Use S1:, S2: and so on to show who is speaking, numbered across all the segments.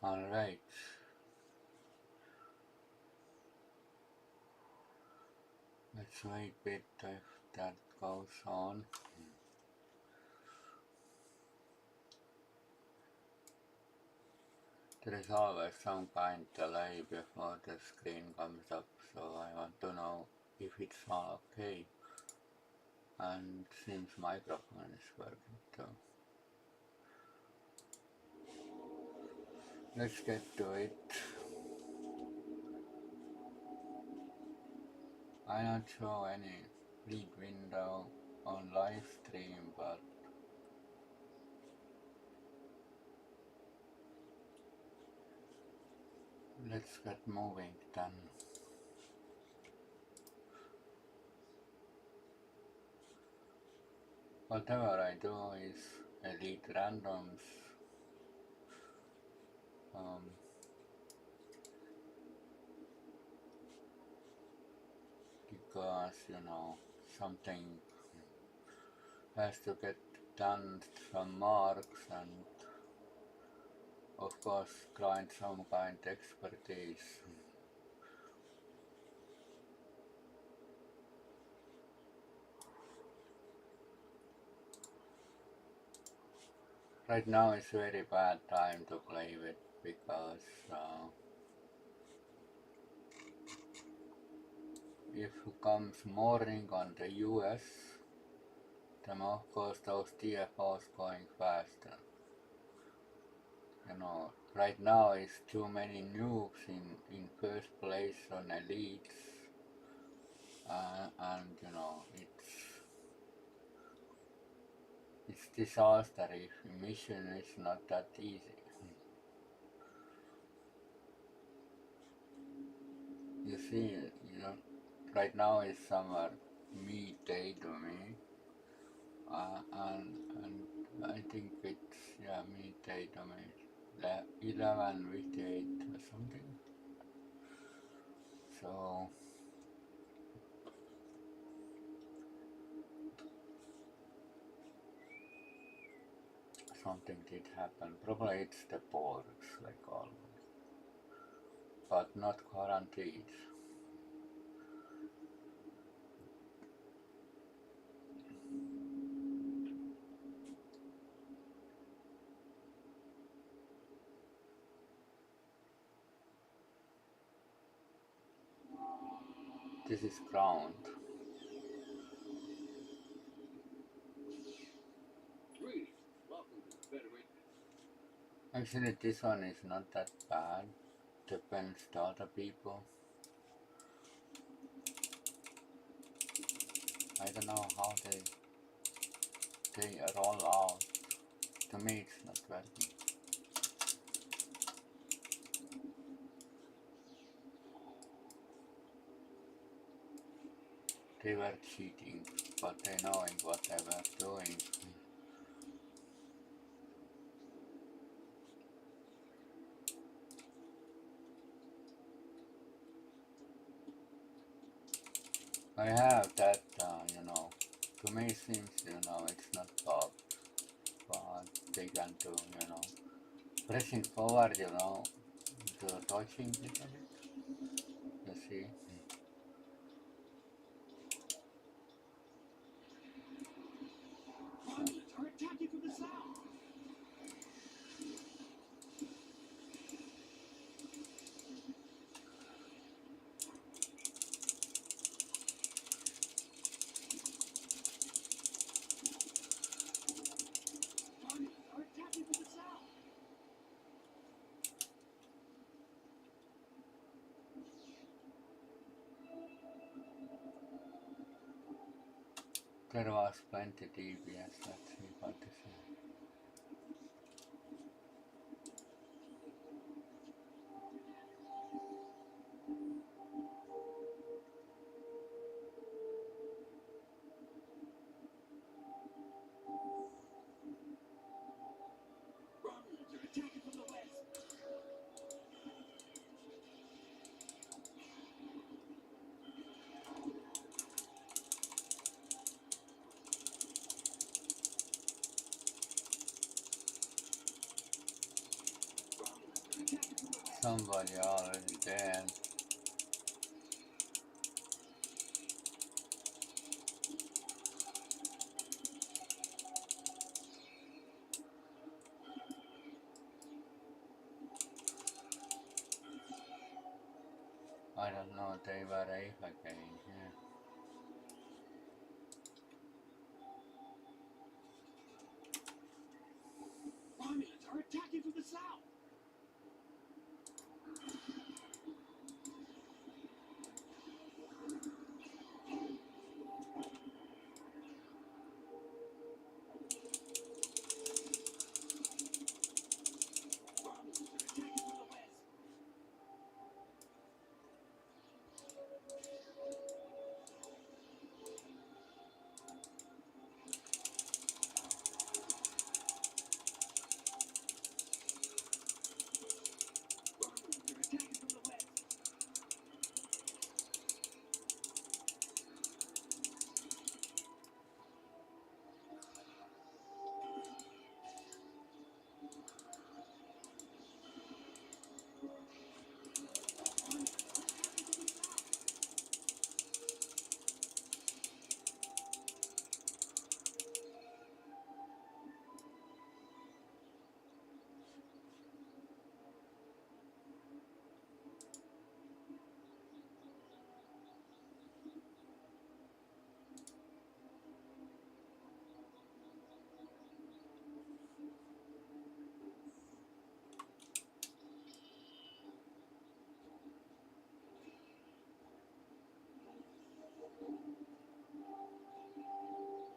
S1: Alright, let's wait a bit if that goes on. There is always some kind of delay before the screen comes up, so I want to know if it's all okay. And seems microphone is working too. Let's get to it. I not show any read window on live stream, but let's get moving then. Whatever I do is elite randoms. Because, something has to get done, some marks, and of course grind some kind of expertise. Right now is very bad time to play with because if it comes morning on the US, then of course those TFOs going faster. Right now is too many noobs in first place on elites, and it's disaster if mission is not that easy. You see, right now is summer midday to me, and I think it's midday to me, 11:58 or something. So something did happen. Probably it's the ports, like always, but not guaranteed. This is ground. Actually, this one is not that bad. Depends to other people. I don't know how they roll out. To me, it's not working. They were cheating, but they knowing what they were doing. I have that, to me it seems, it's not bug, but they can do, pressing forward, the touching little bit, you see. There was plenty DBS, let's see what this is. somebody already dead. I don't know, they were again here.
S2: Romulans are attacking from the south!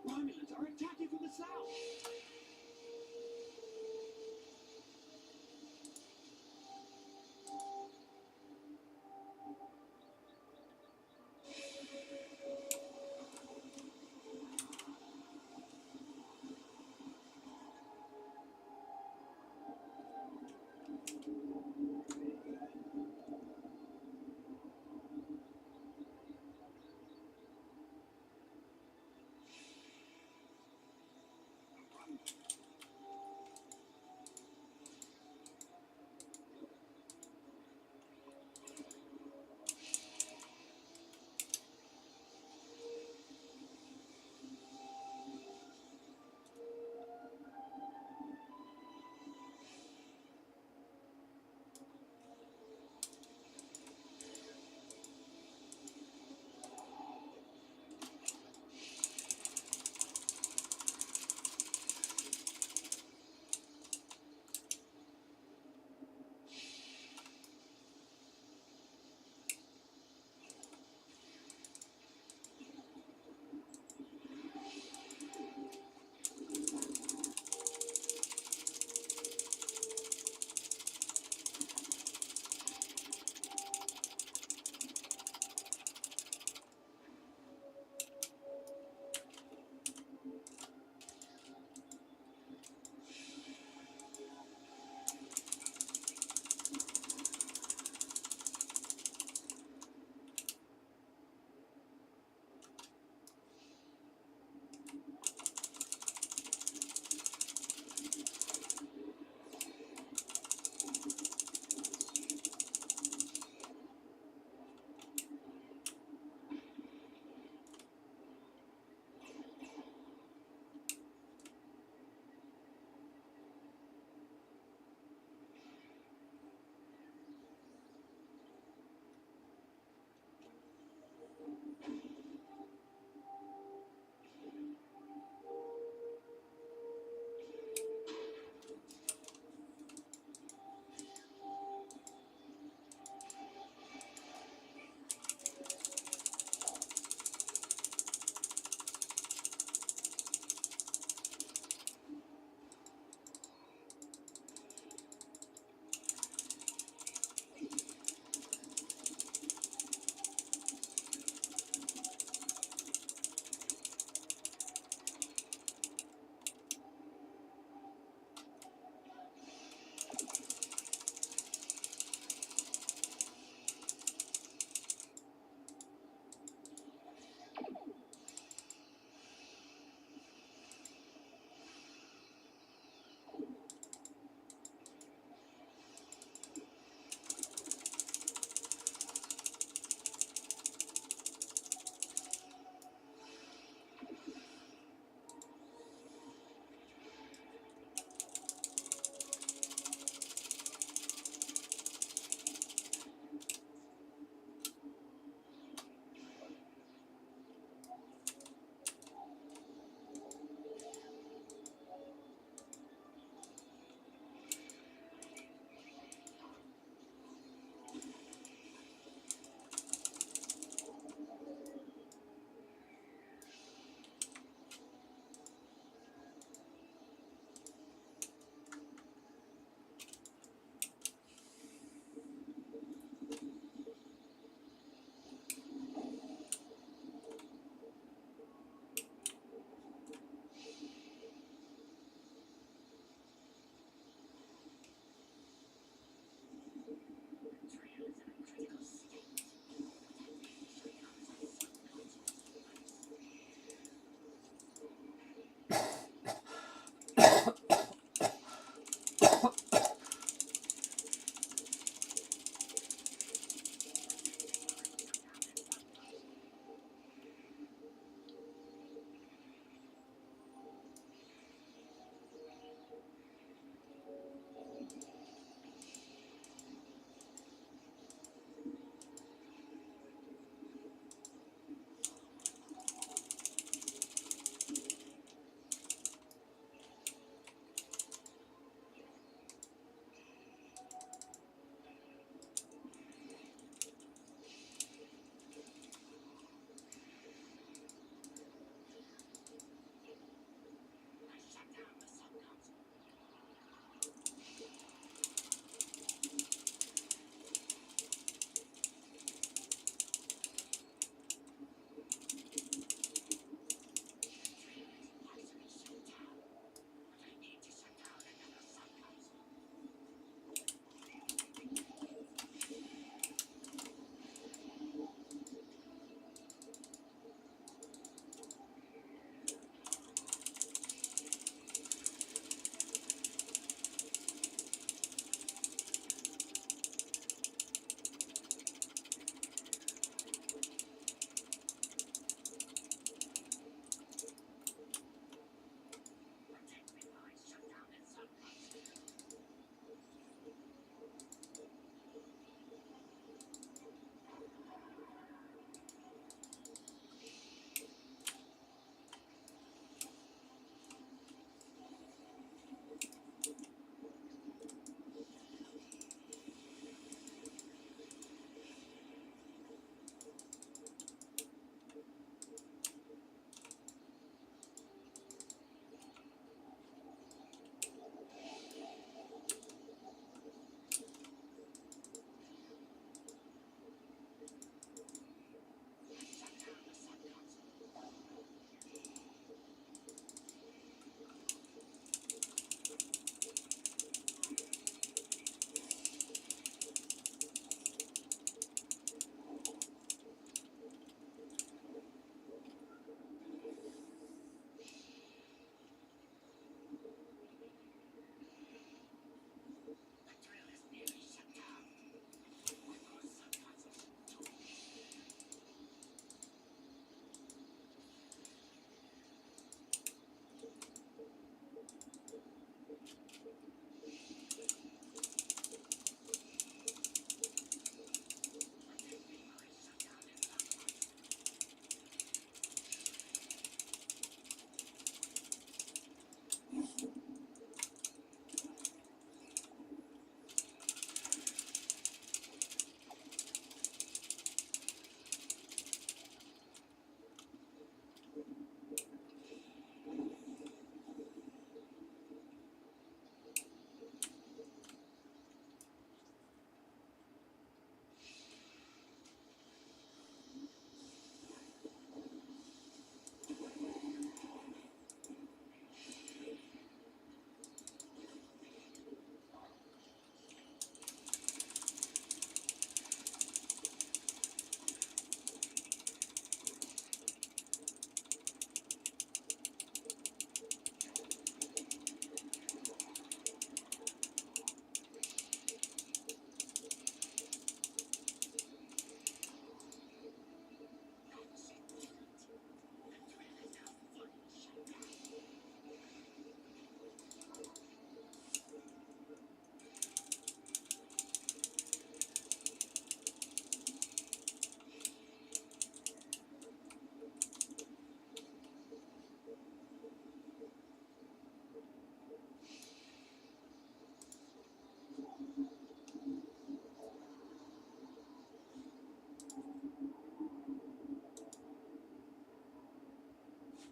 S2: Romulans are attacking from the south!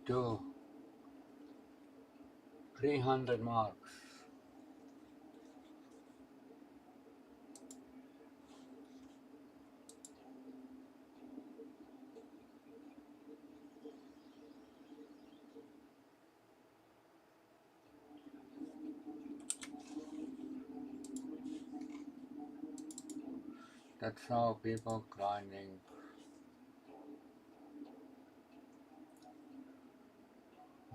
S1: to 300 marks. That's how people grinding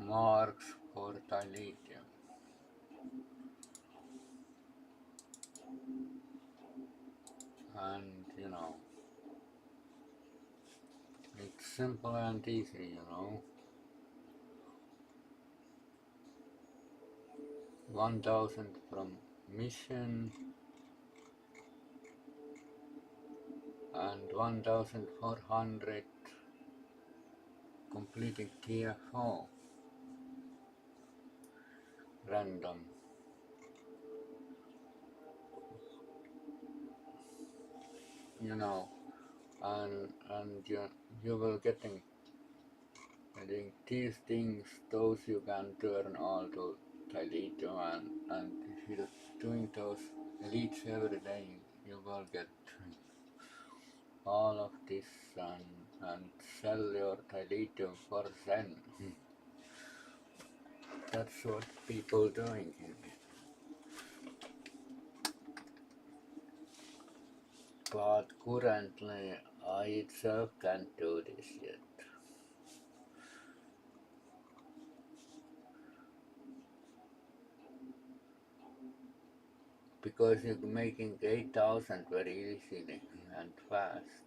S1: marks for dilithium. And it's simple and easy, 1000 from mission and 1400 completing TFO random. And you will getting, I think, these things, those you can turn all to dilithium, and if you're doing those elites every day, you will get all of this and sell your dilithium for Zen. That's what people doing. But currently I itself can't do this yet. Because you're making 8,000 very easily and fast.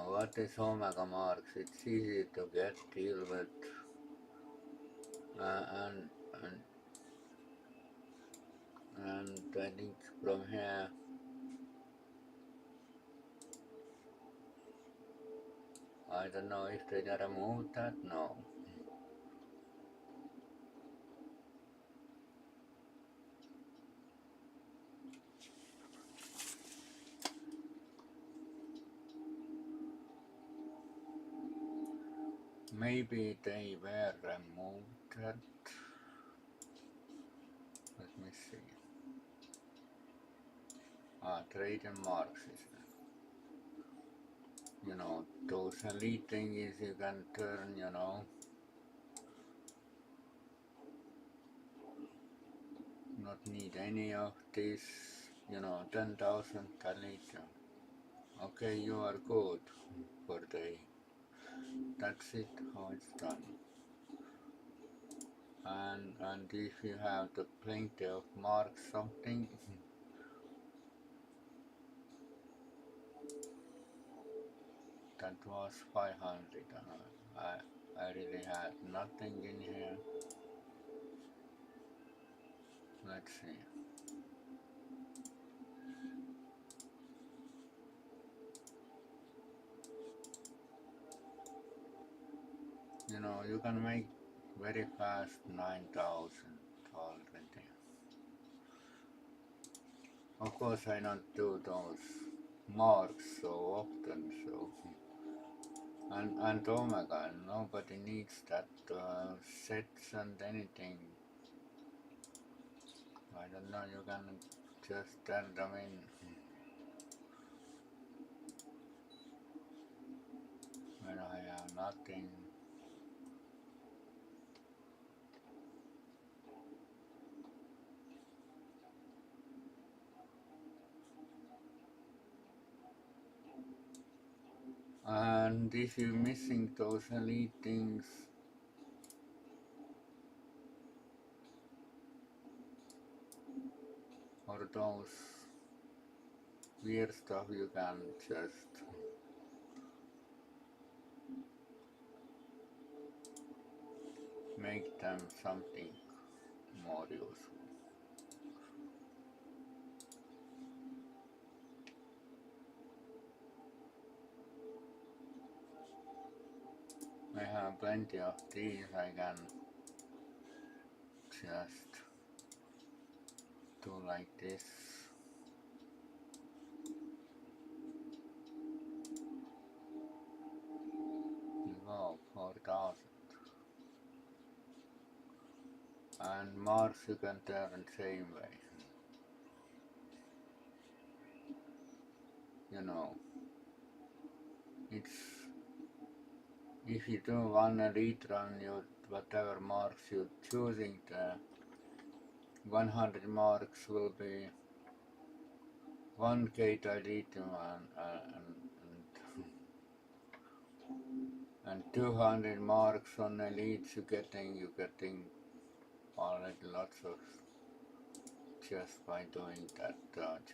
S1: What is omega marks? It's easy to get, deal with, and I think from here I don't know if they remove that. No. Maybe they were removed that. Let me see. Trading marks is, those elite things you can turn, not need any of this, 10,000 elite. Okay, you are good for day. That's it, how it's done. And if you have the plenty of marks something, that was 500. I really had nothing in here. Let's see. You can make very fast 9,000 already. Of course I don't do those marks so often, so and omega, nobody needs that sets and anything. I don't know, you can just turn them in. When I have nothing. And if you're missing those elite things, or those weird stuff, you can just make them something more useful. I have plenty of these, I can just do like this. and Mars you can turn same way. You know, it's if you do one elite run, you whatever marks you're choosing, the 100 marks will be 1k dilithium and 200 marks on elites you're getting already lots of just by doing that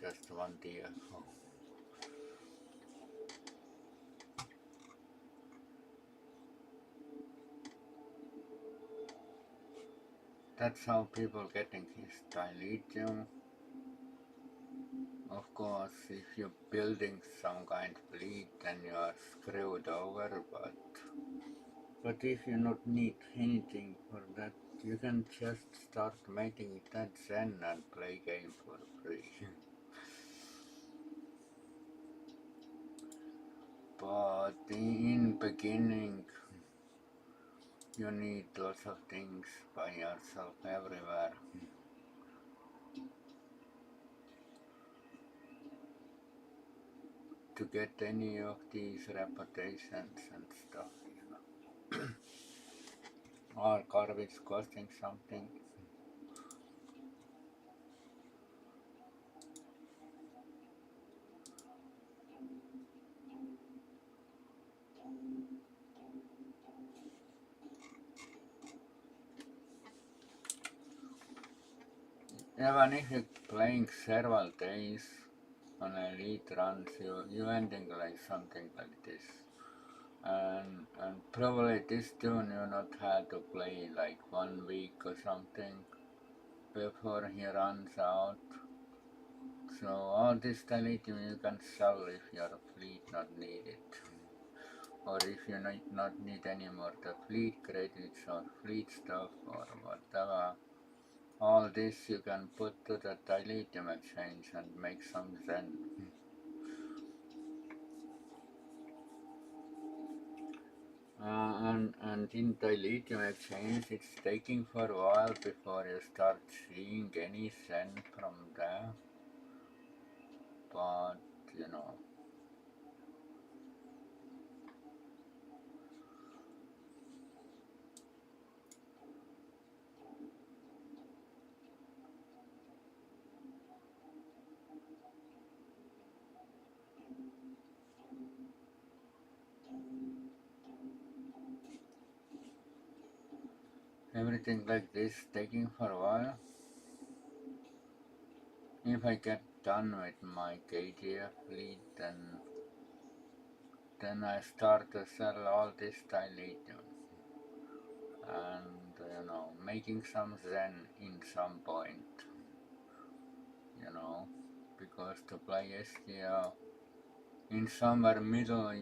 S1: just one DFO. That's how people getting his dilithium. Of course, if you're building some kind of fleet, then you are screwed over, but if you not need anything for that, you can just start making that Zen and play game for free. But in beginning, you need lots of things by yourself everywhere. To get any of these reputations and stuff, you know. Or garbage costing something. Even if you're playing several days on elite runs, you ending like something like this. And probably this tune you not had to play like 1 week or something before he runs out. So all this dilithium you can sell if your fleet not needed. Or if you not need anymore the fleet credits or fleet stuff or whatever. All this you can put to the dilithium exchange and make some Zen. And in dilithium exchange it's taking for a while before you start seeing any Zen from there. But you know, everything like this taking for a while. If I get done with my KGF fleet, then I start to sell all this dilithium and you know making some Zen in some point, you know, because to play STL in somewhere middle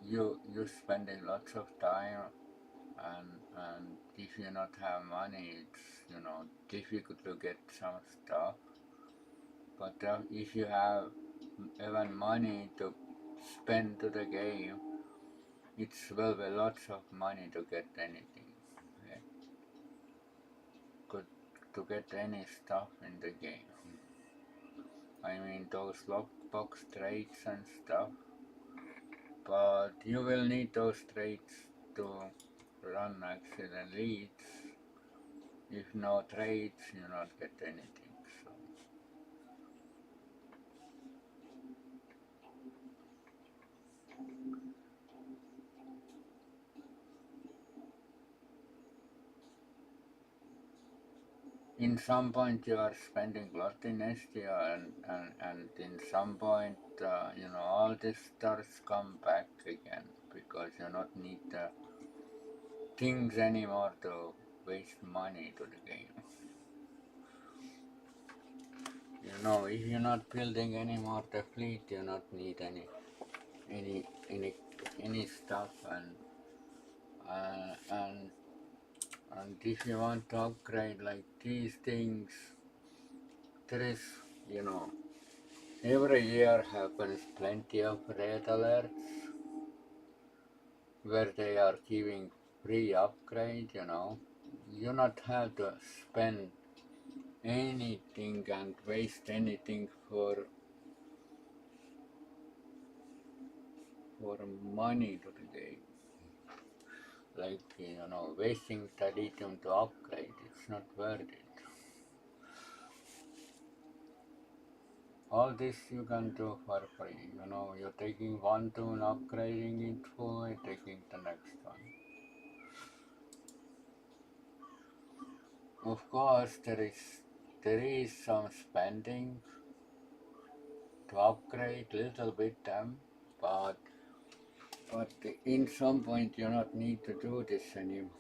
S1: you spending lots of time and if you not have money it's you know difficult to get some stuff. But if you have even money to spend to the game, it's will be lots of money to get anything. Okay? Good to get any stuff in the game. I mean those lockbox trades and stuff. But you will need those trades to run actually the leads. If no trades, you not get anything. So in some point you are spending a lot in STO and in some point you know all these stars come back again because you not need the things anymore to waste money to the game. You know, if you're not building anymore the fleet, you not need any stuff and if you want to upgrade like these things, there is, you know, every year happens plenty of red alerts where they are giving free upgrade, you know, you not have to spend anything and waste anything for money to the game. Like, wasting the lithium to upgrade, it's not worth it. All this you can do for free. You're taking one tool, upgrading it fully, taking the next one. Of course, there is some spending to upgrade little bit them, but in some point you not need to do this anymore.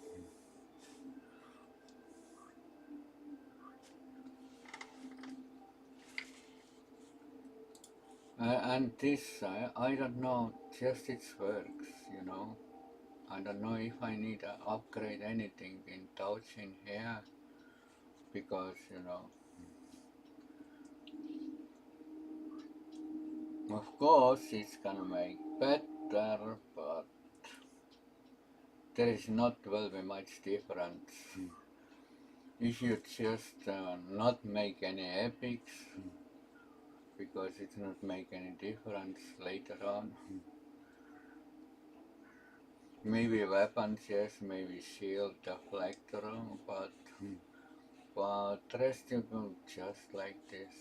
S1: And this, I don't know, just it works. I don't know if I need to upgrade anything in touch in here, because, of course it's gonna make better, but there is not will be much difference. If you just not make any epics, because it's not make any difference later on. Maybe weapons, yes, maybe shield, deflector, but rest you go just like this.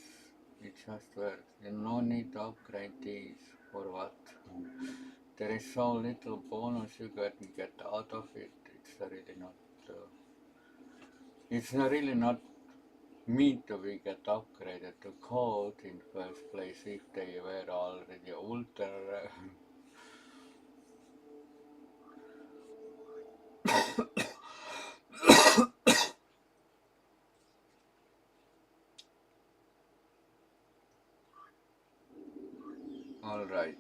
S1: It just works. You no need to upgrade these. For what? There is so little bonus you can get out of it. It's really not meant to be get upgraded to gold in first place if they were already ultra. All right.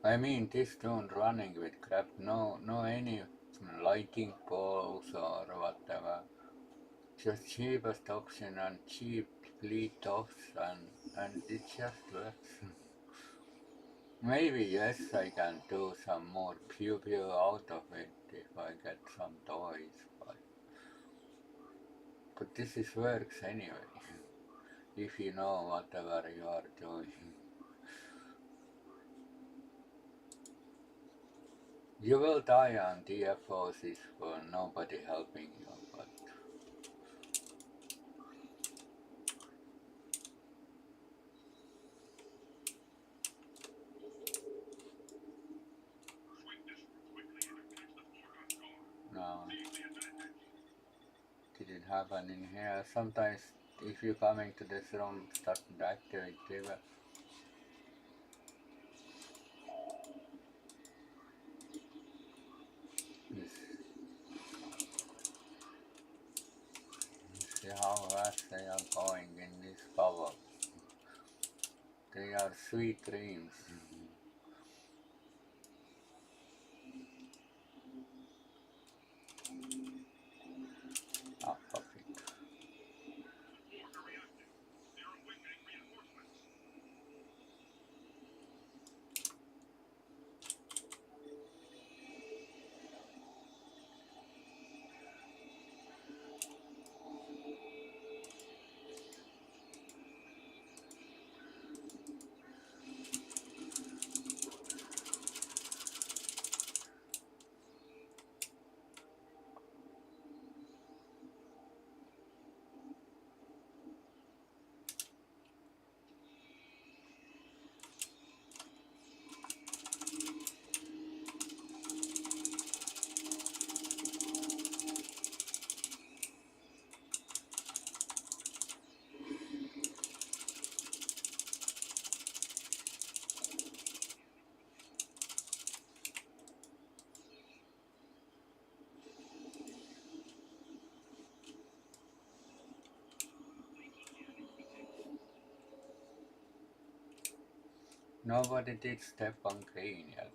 S1: I mean, this don't running with crap. No any lighting balls or whatever. Just cheapest option and cheap lead offs, and it just works. Maybe yes, I can do some more pew out of it if I get some toys, but this is works anyway. If you know whatever you are doing. You will die on DFOs if nobody helping you, but no, didn't happen in here. Sometimes if you coming to this room, start to activate TV. You see how fast they are going in this bubble. They are sweet dreams. Ah, fuck it. Nobody did step on green yet.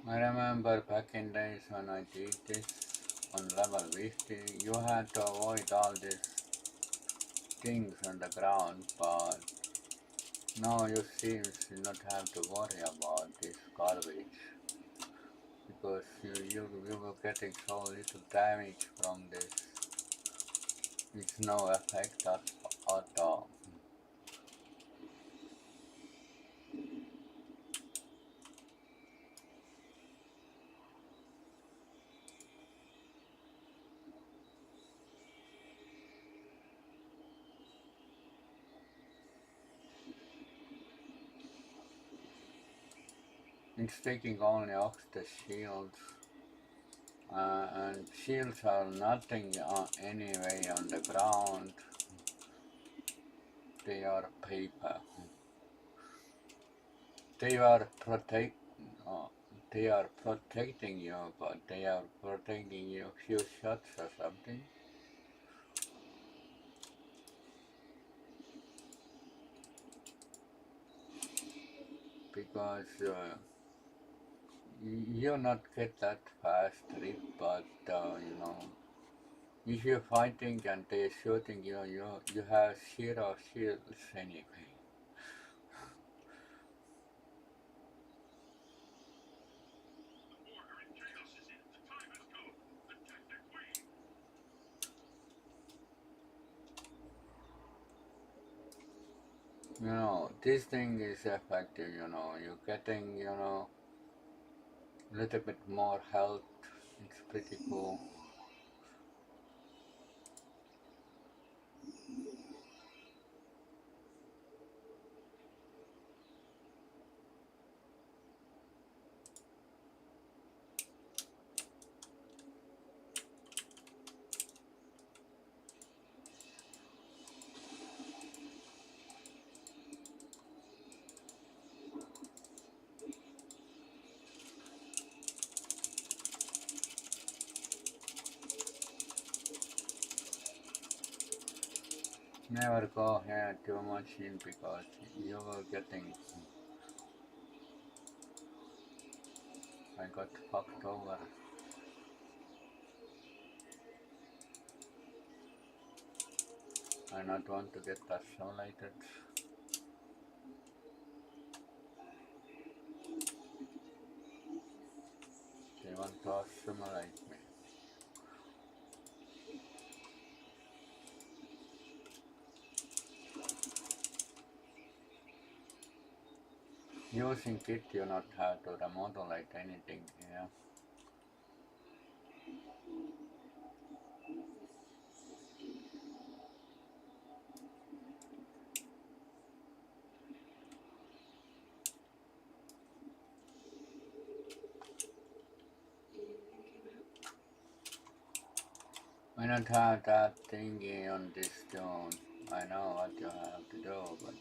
S1: I remember back in days when I did this on level 50, you had to avoid all these things on the ground, but now you seem to not have to worry about this garbage because you were getting so little damage from this. It's no effect at all. It's taking only off the shields, and shields are nothing anyway on the ground. They are paper. They are protect. Uh, they are protecting you, but they are protecting you few shots or something. Because you not get that fast rip, but if you're fighting and they're shooting you, you have zero shields anyway. This thing is effective, you're getting, a little bit more health. It's pretty cool. Never go here too much in because you were getting. I got fucked over. I not want to get assimilated. They want to assimilate me. Using it, you not have to remodulate anything here. I don't have that thingy on this stone. I know what you have to do, but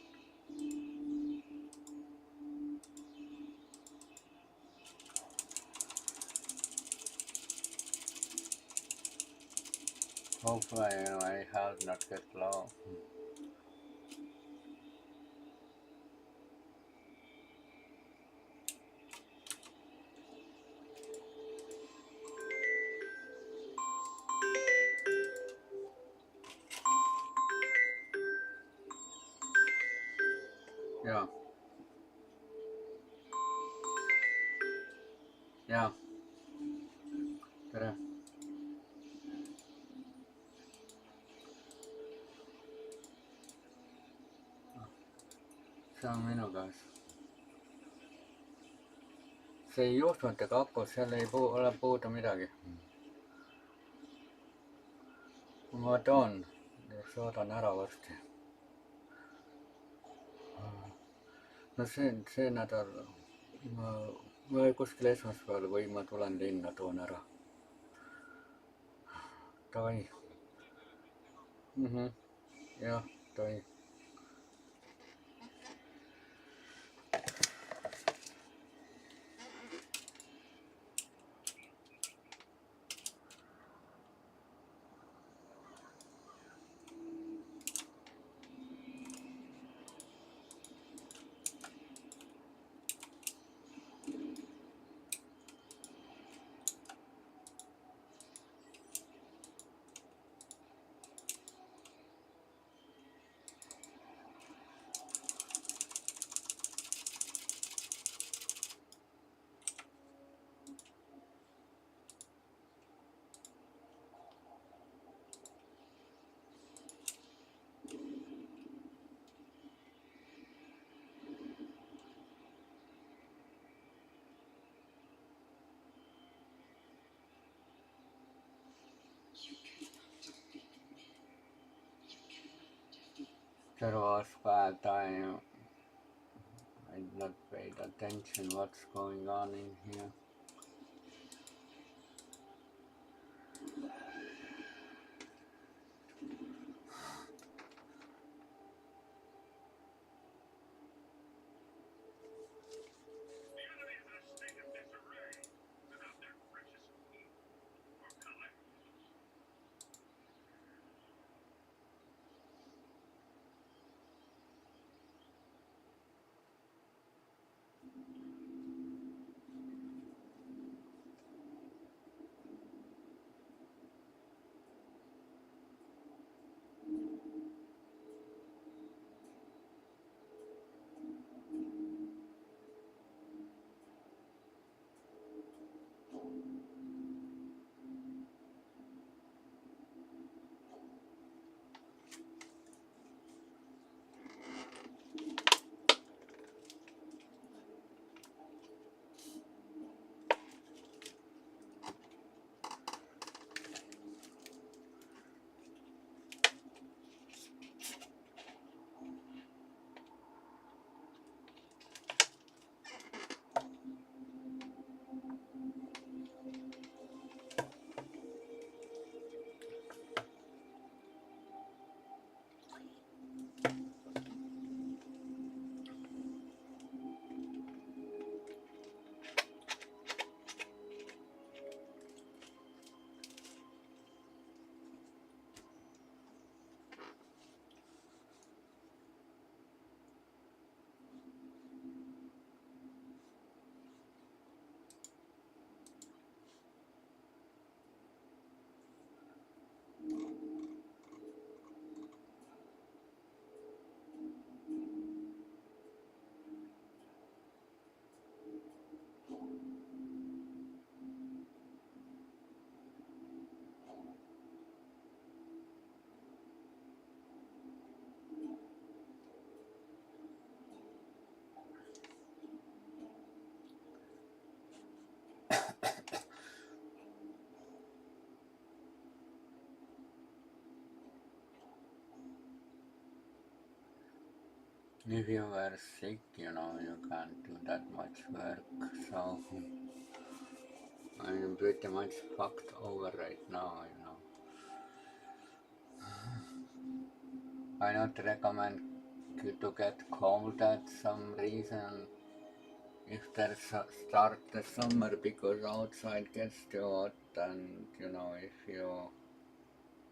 S1: hopefully my health not get low. Yeah, yeah, tere. See on minu käes. See juhtmete kakus, seal ei ole puudu midagi. Ma toon, saadan ära varsti. No see nädal ma kuskil esmaspäeval või ma tulen linna, toon ära. Davai. Jah, davai. There was bad time. I did not paid attention what's going on in here. If you were sick, you can't do that much work, so I'm pretty much fucked over right now. I not recommend you to get cold at some reason if there's start the summer because outside gets too hot and if you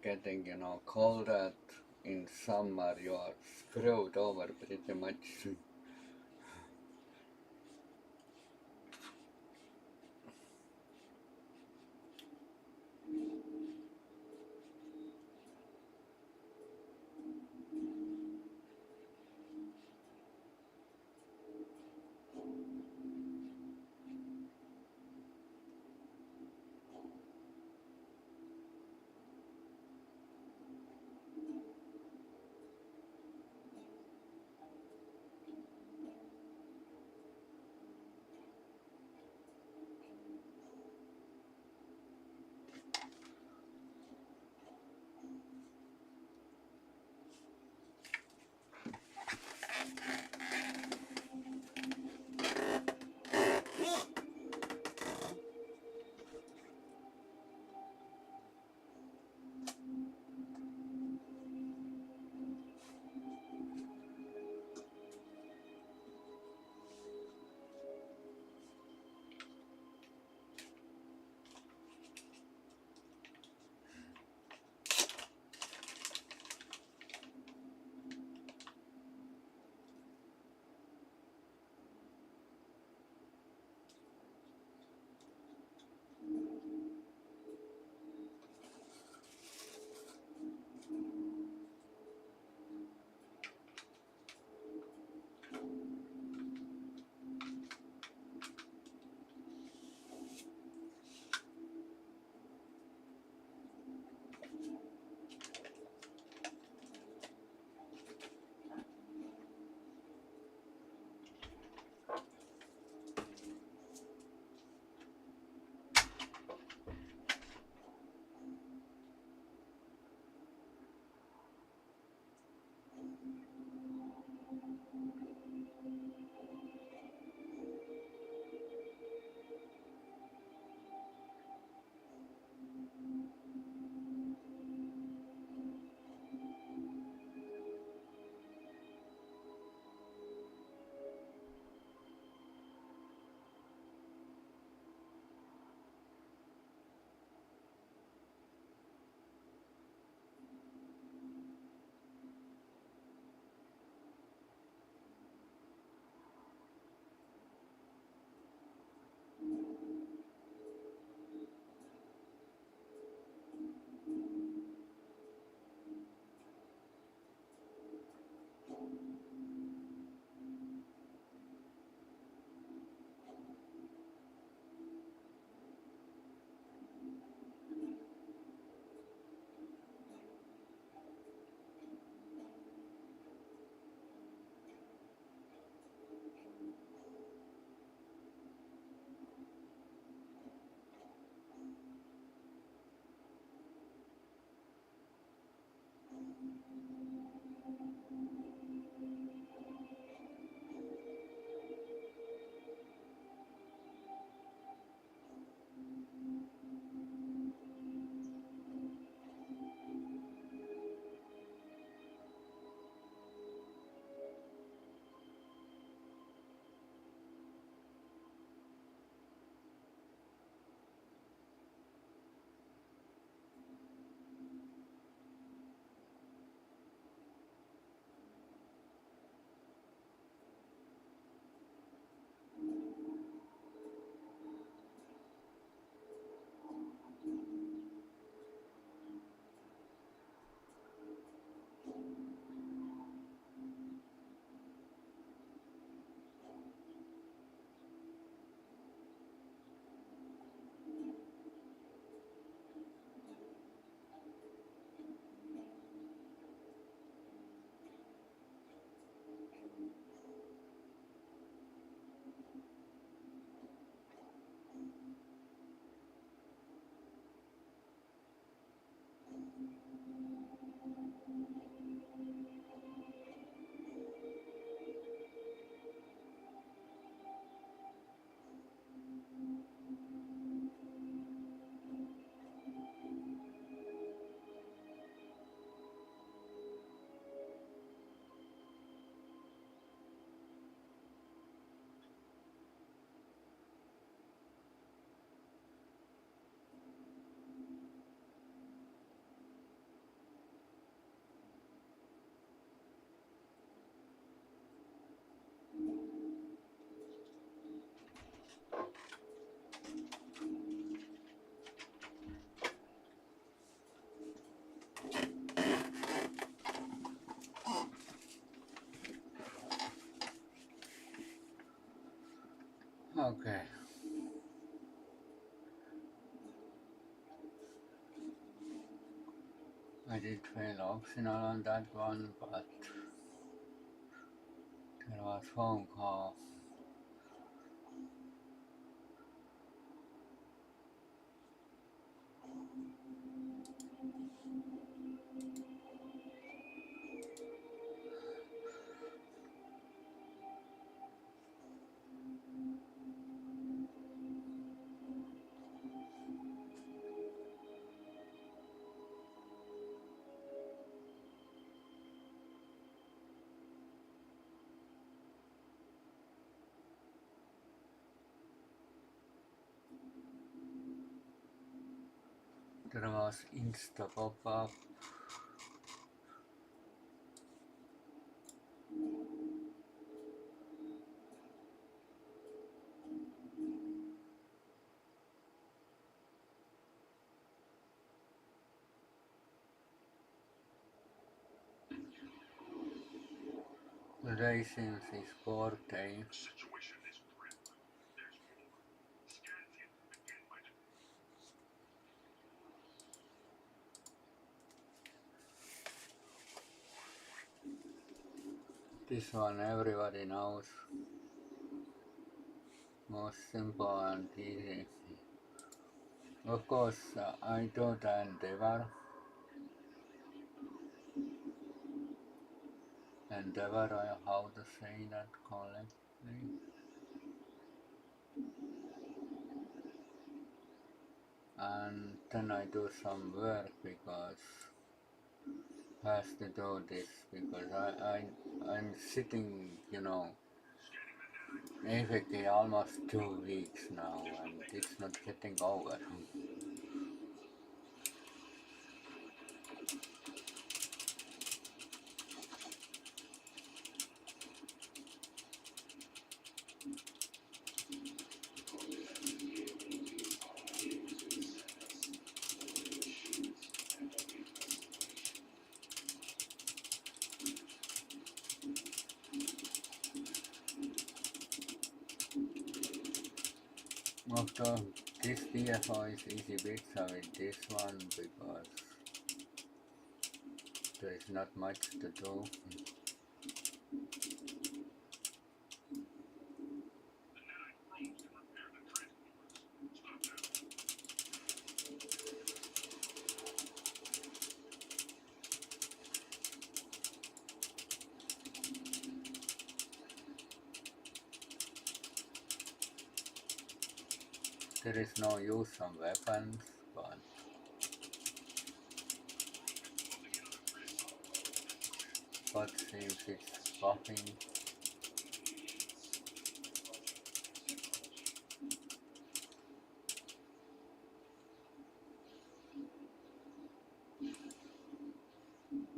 S1: getting cold at in summer you are screwed over pretty much. Okay. I did fail optional on that one, but there was phone call. There was Insta pop-up. Today seems his birthday.
S2: Situation is grim. There's more. Scan team will begin by
S1: This one everybody knows. Most simple and easy. Of course, I do the endeavor. Endeavor, how to say that correctly. And then I do some work because has to do this because I'm sitting, basically almost 2 weeks now and it's not getting over. After this DFO is easy bits with this one because there is not much to do. There is no use on weapons, but seems it's buffing.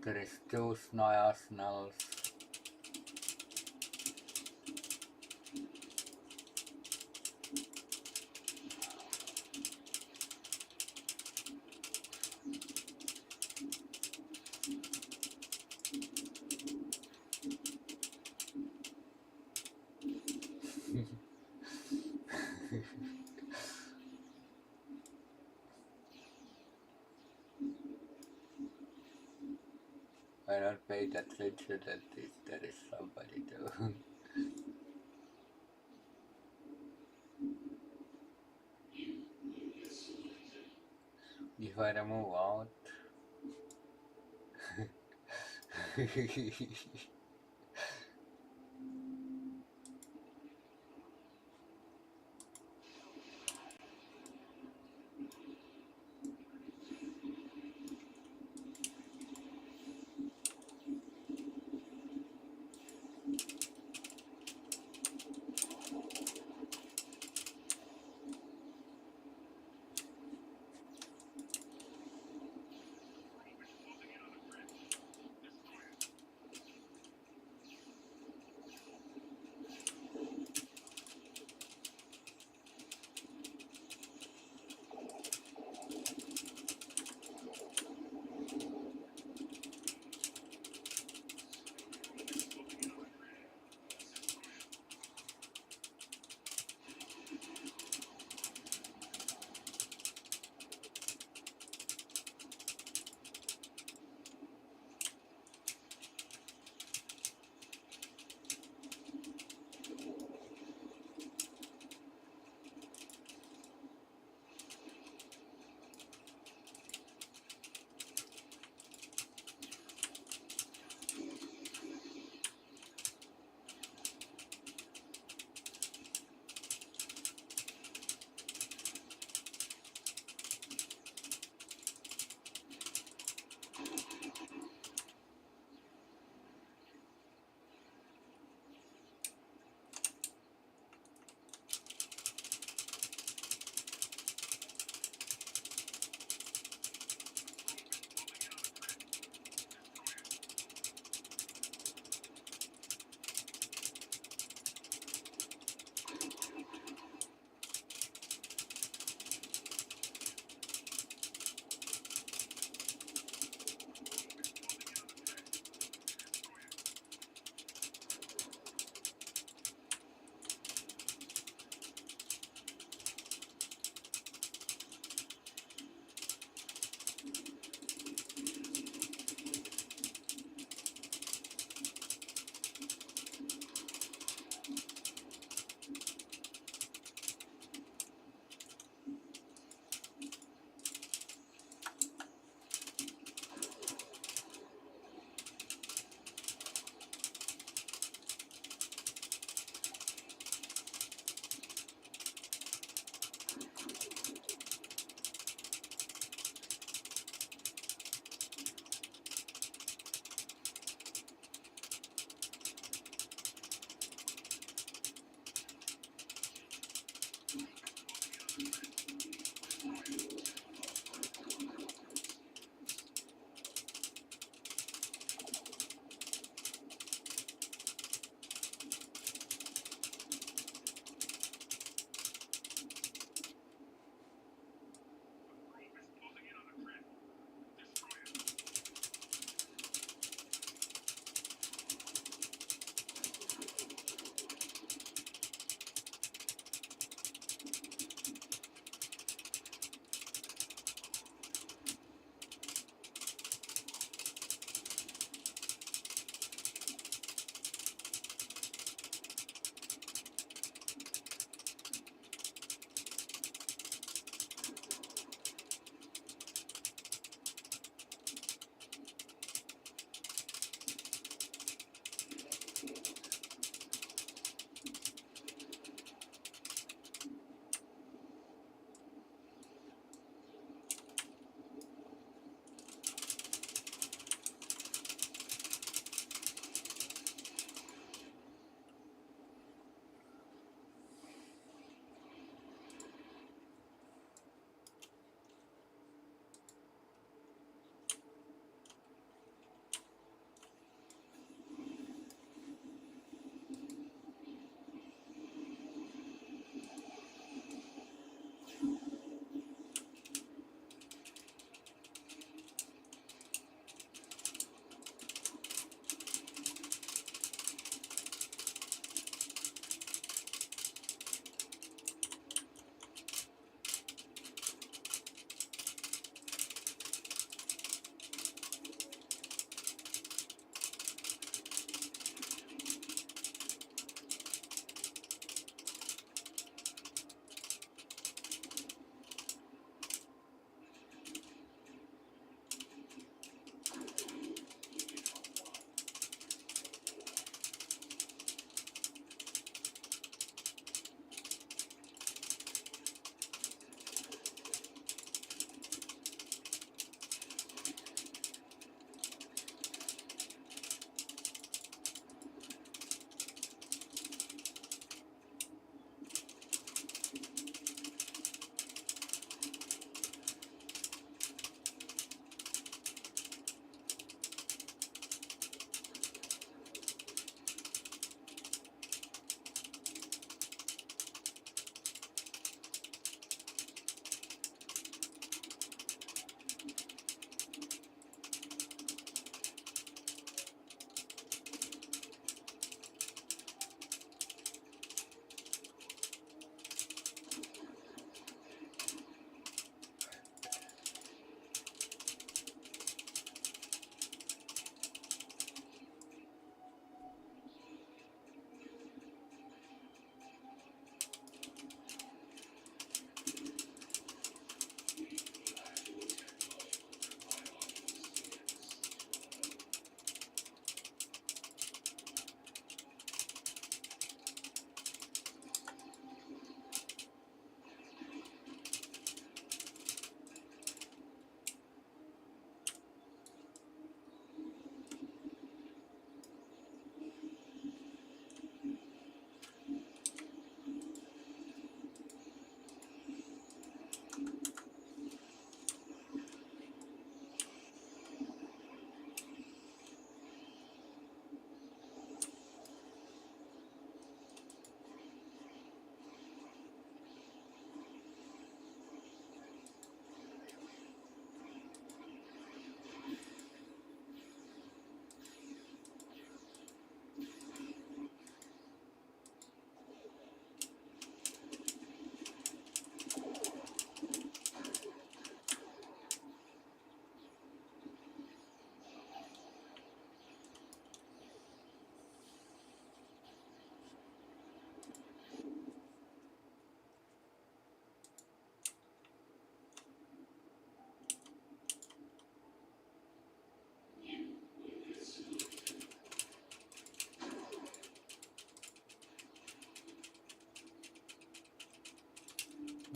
S1: There is two arsenals. I don't pay attention that there is somebody too. If I remove out,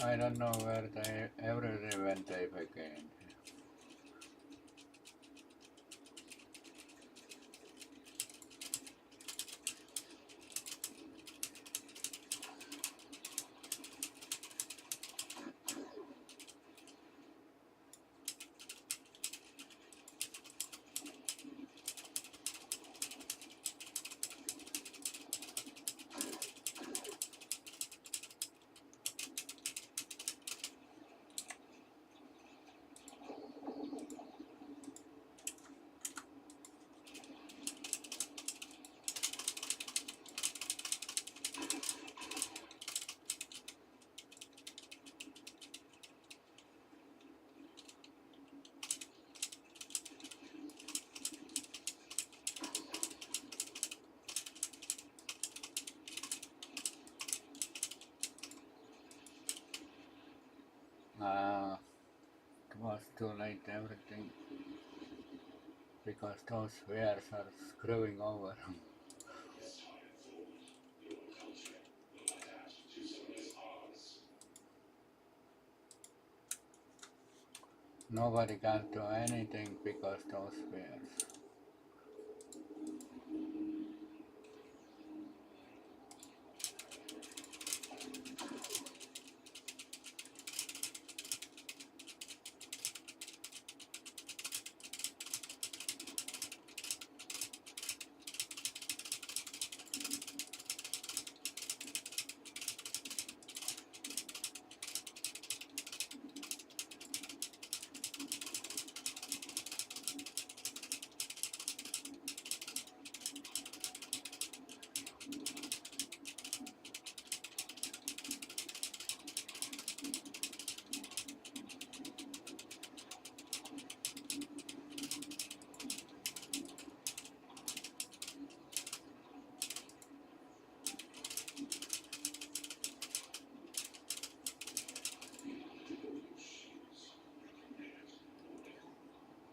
S1: I don't know where the every event type again. It was too late everything because those wires are screwing over. Nobody can do anything because those wires.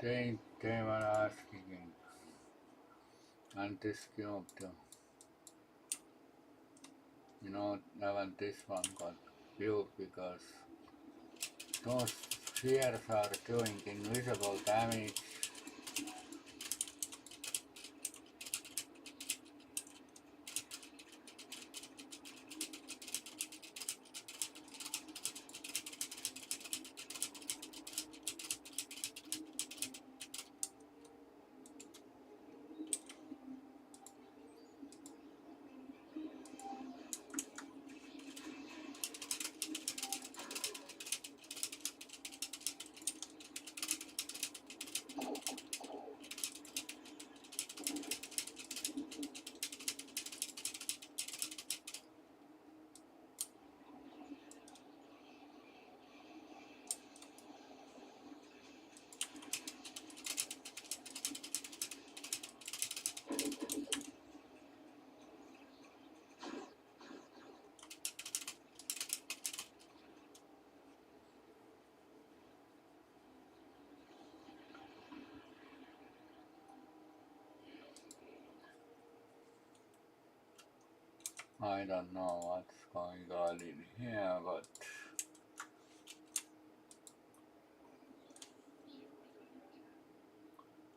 S1: They were asking, and this cube too. You know, even this one got cube because those spheres are doing invisible damage. I don't know what's going on in here, but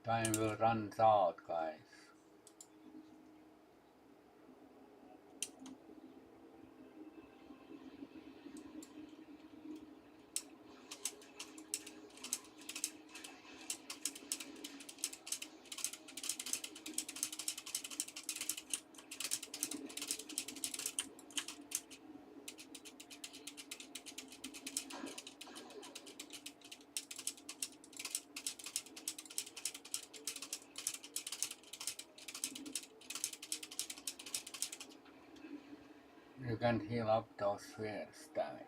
S1: time will run out, guys. You can heal up those spheres damage.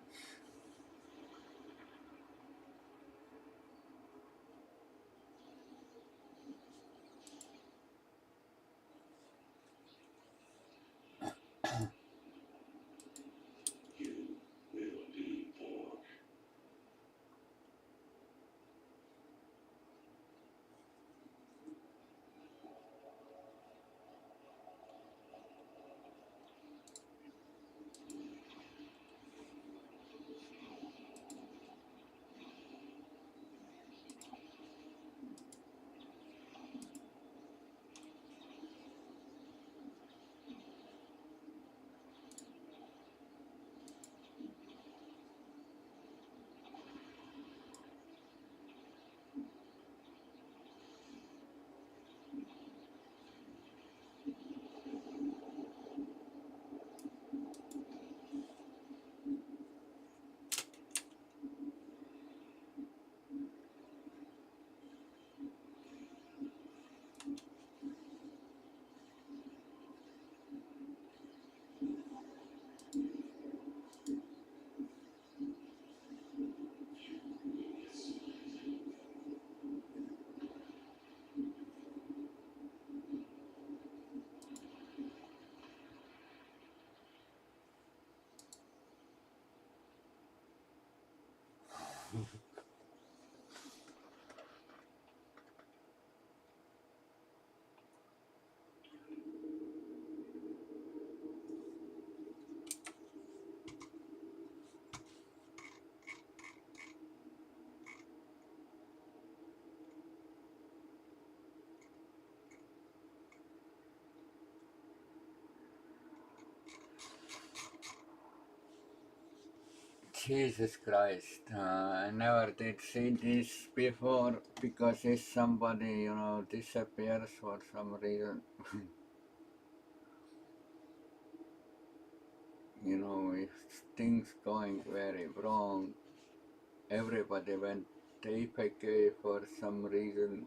S1: Jesus Christ, I never did see this before because if somebody, disappears for some reason, if things going very wrong, everybody went APK for some reason.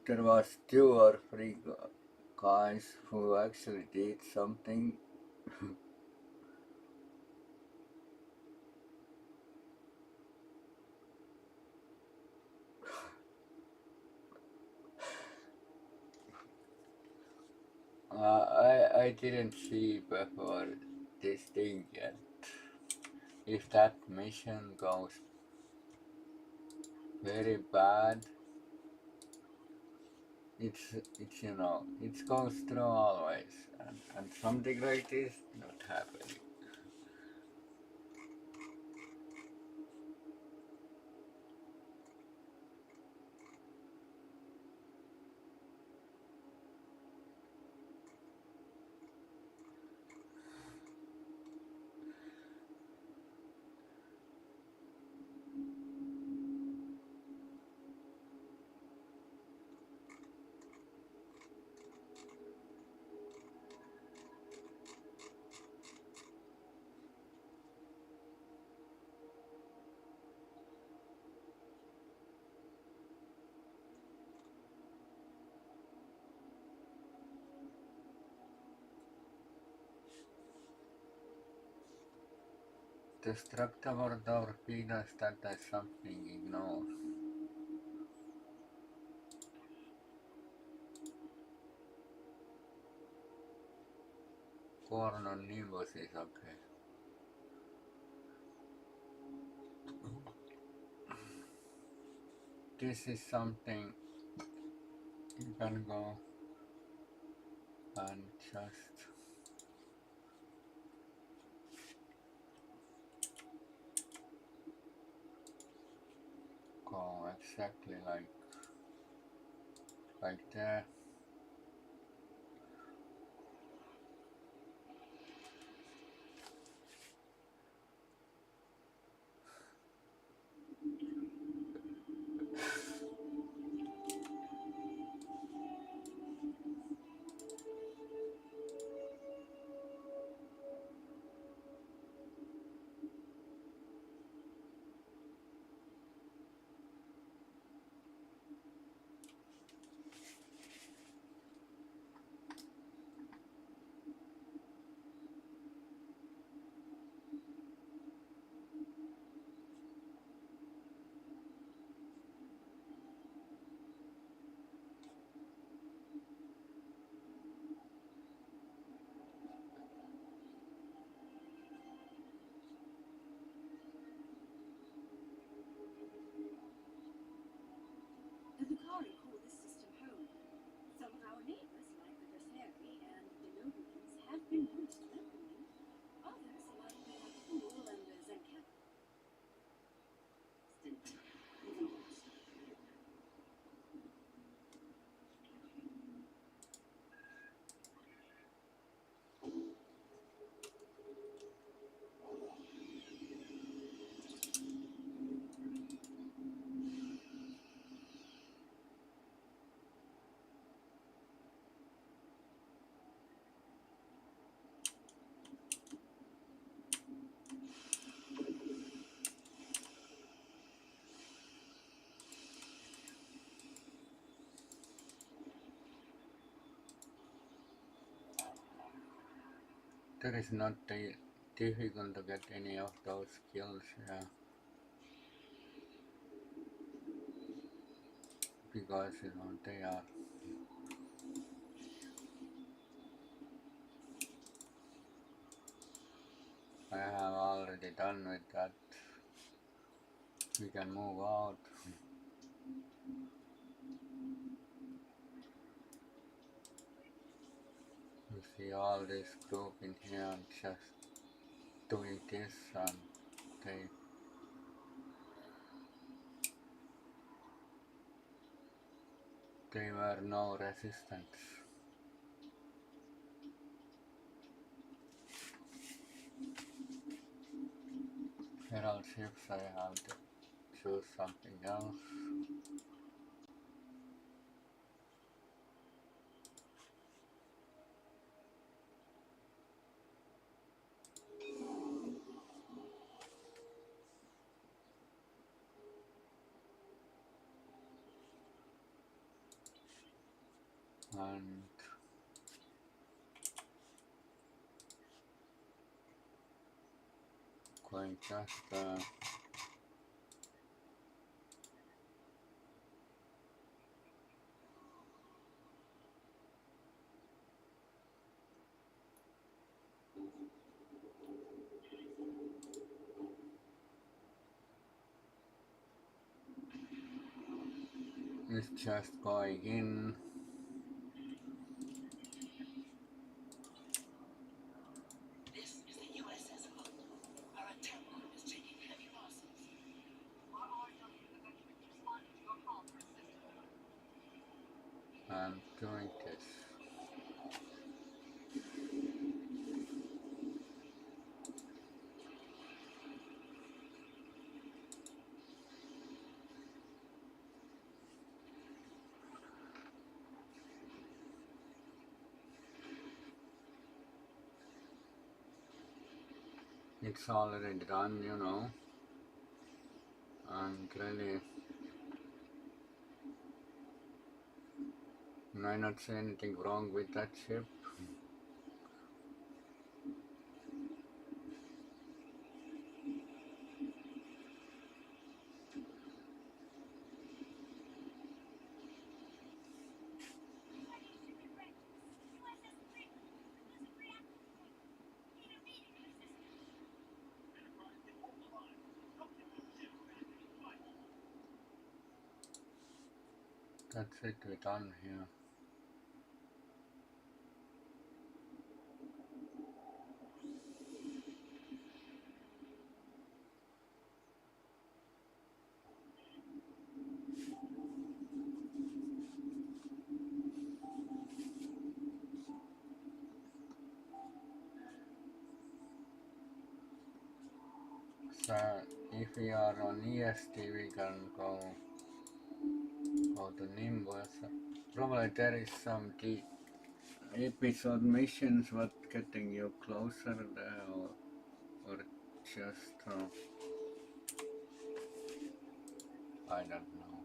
S1: There was 2 or 3 guys who actually did something. I didn't see before this thing yet. If that mission goes very bad, it goes through always, and something like this not happening. Destructible torpedoes that is something ignored. Corn on Nimbus is okay. This is something you can go and just go exactly like that.
S3: The Lucari call this system home. Some of our neighbors, like the XeStAiSy and the Nobulans, have been most welcoming. Others, like the Fool and the Zenkat, distant, even hostile.
S1: There is not difficult to get any of those skills, yeah, because they are I have already done with that. We can move out. You see all this group in here and just doing this, and they were no resistance. Herald ships, I have to choose something else. And going just it's just going in.
S3: This is the USS Hook. Our attack group is taking heavy losses.
S2: Our RW is eventually responding to your call for assistance.
S1: I'm doing this. It's already done, you know, and really, I not say anything wrong with that ship. That's it, we're done here. So if we are on EST, we can go to Nimbus. Probably there is some key episode missions what getting you closer there, or just I don't know.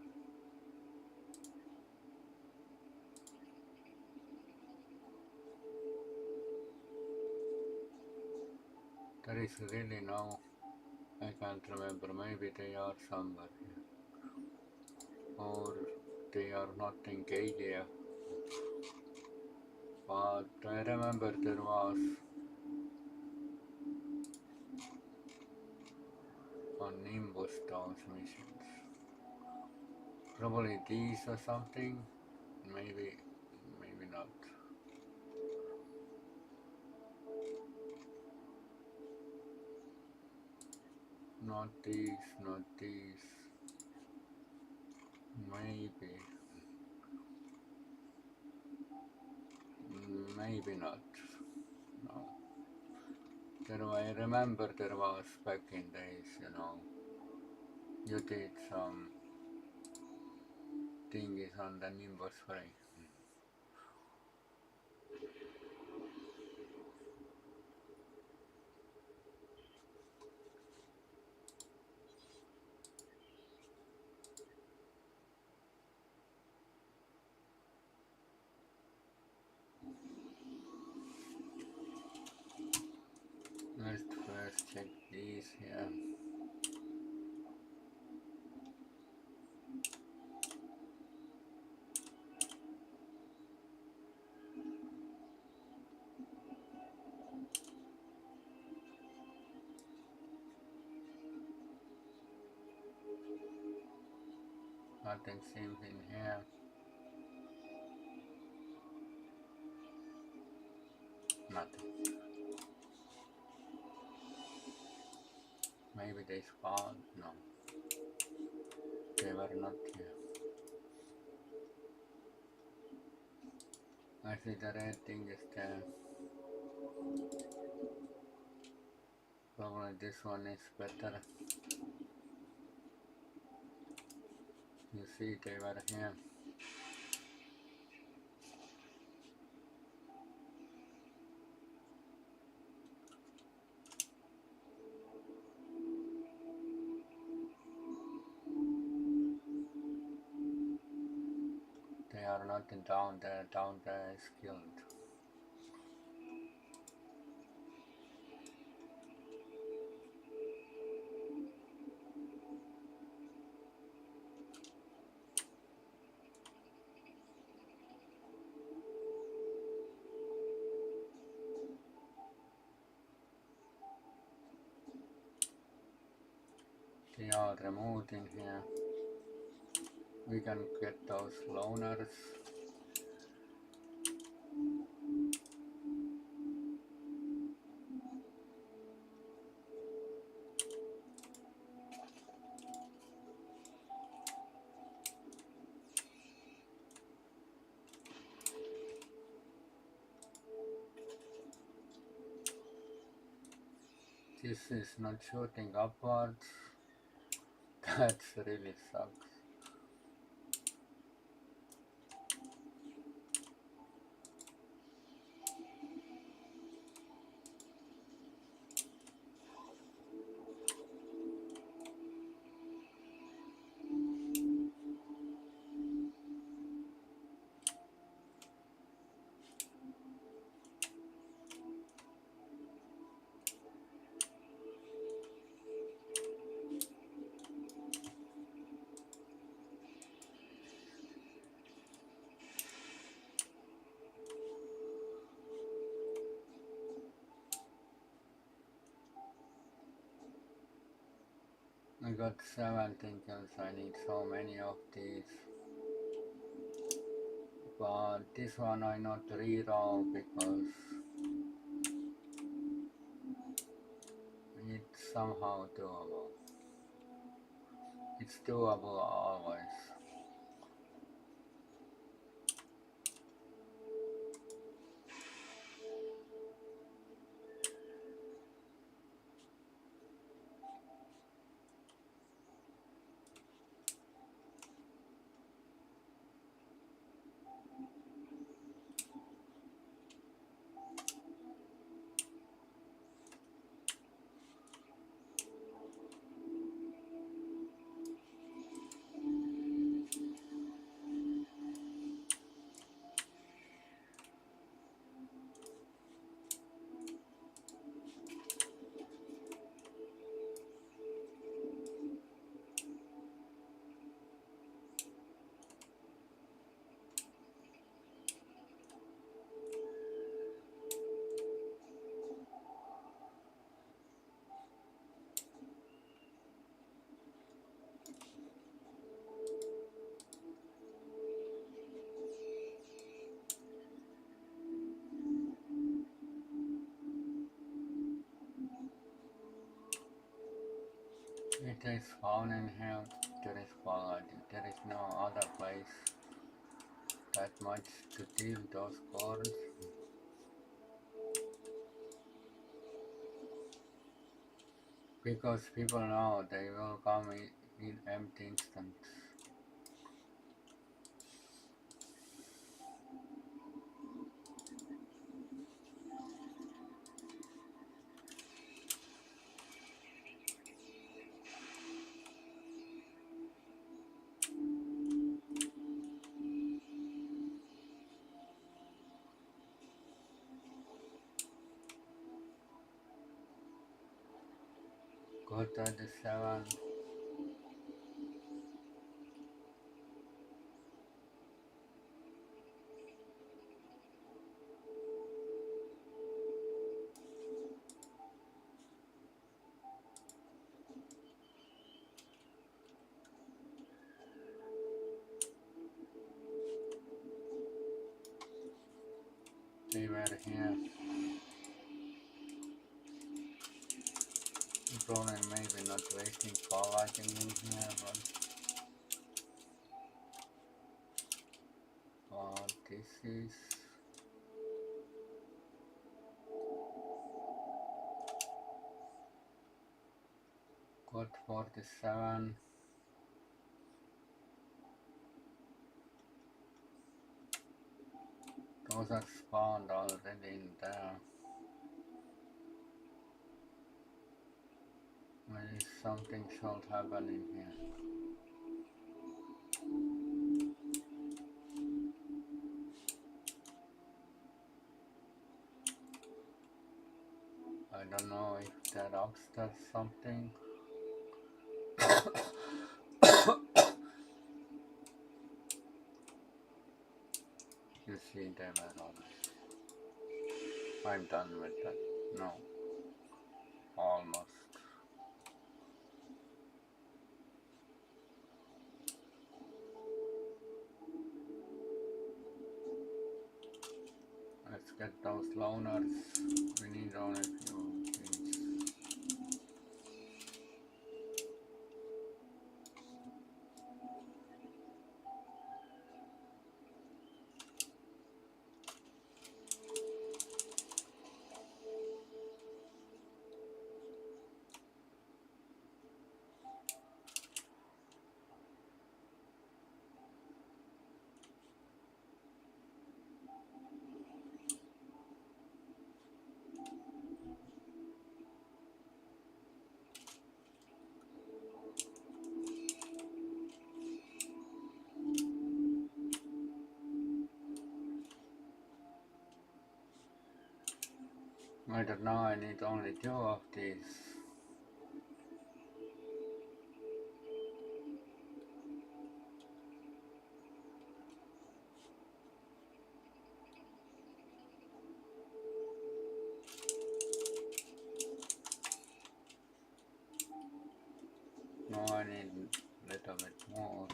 S1: There is really no, I can't remember, maybe they are somewhere here. Or they are not engaged yet. But I remember there was on Nimbus those missions. Probably these or something, maybe not. Not these, not these. Maybe not. No. I remember there was back in days, you know, you did some thingies on the Nimbus frame. Let's first check these here. Nothing seems in here. Nothing. Maybe they spawned? No. They were not here. I see the red thing is there. Probably this one is better. You see, they were here. They are not down there. Down there is killed. They are removed in here. We can get those loners. This is not shooting upwards. That really sucks. I got 17 kills. I need so many of these. But this one I not reroll because it's somehow doable. It's doable always. It is found in here. There is quality. There is no other place that much to deal those cores. Because people know they will come in empty instance. Go 37. They were here. Probably maybe not wasting call lighting in here, but this is code 47. Those are spawned already in there. Maybe something should happen in here. I don't know if that upstairs something. You see them at all. I'm done with that. No, almost. Let's get those loners. We need only a few things. I don't know, I need only 2 of these. No, I need a little bit more.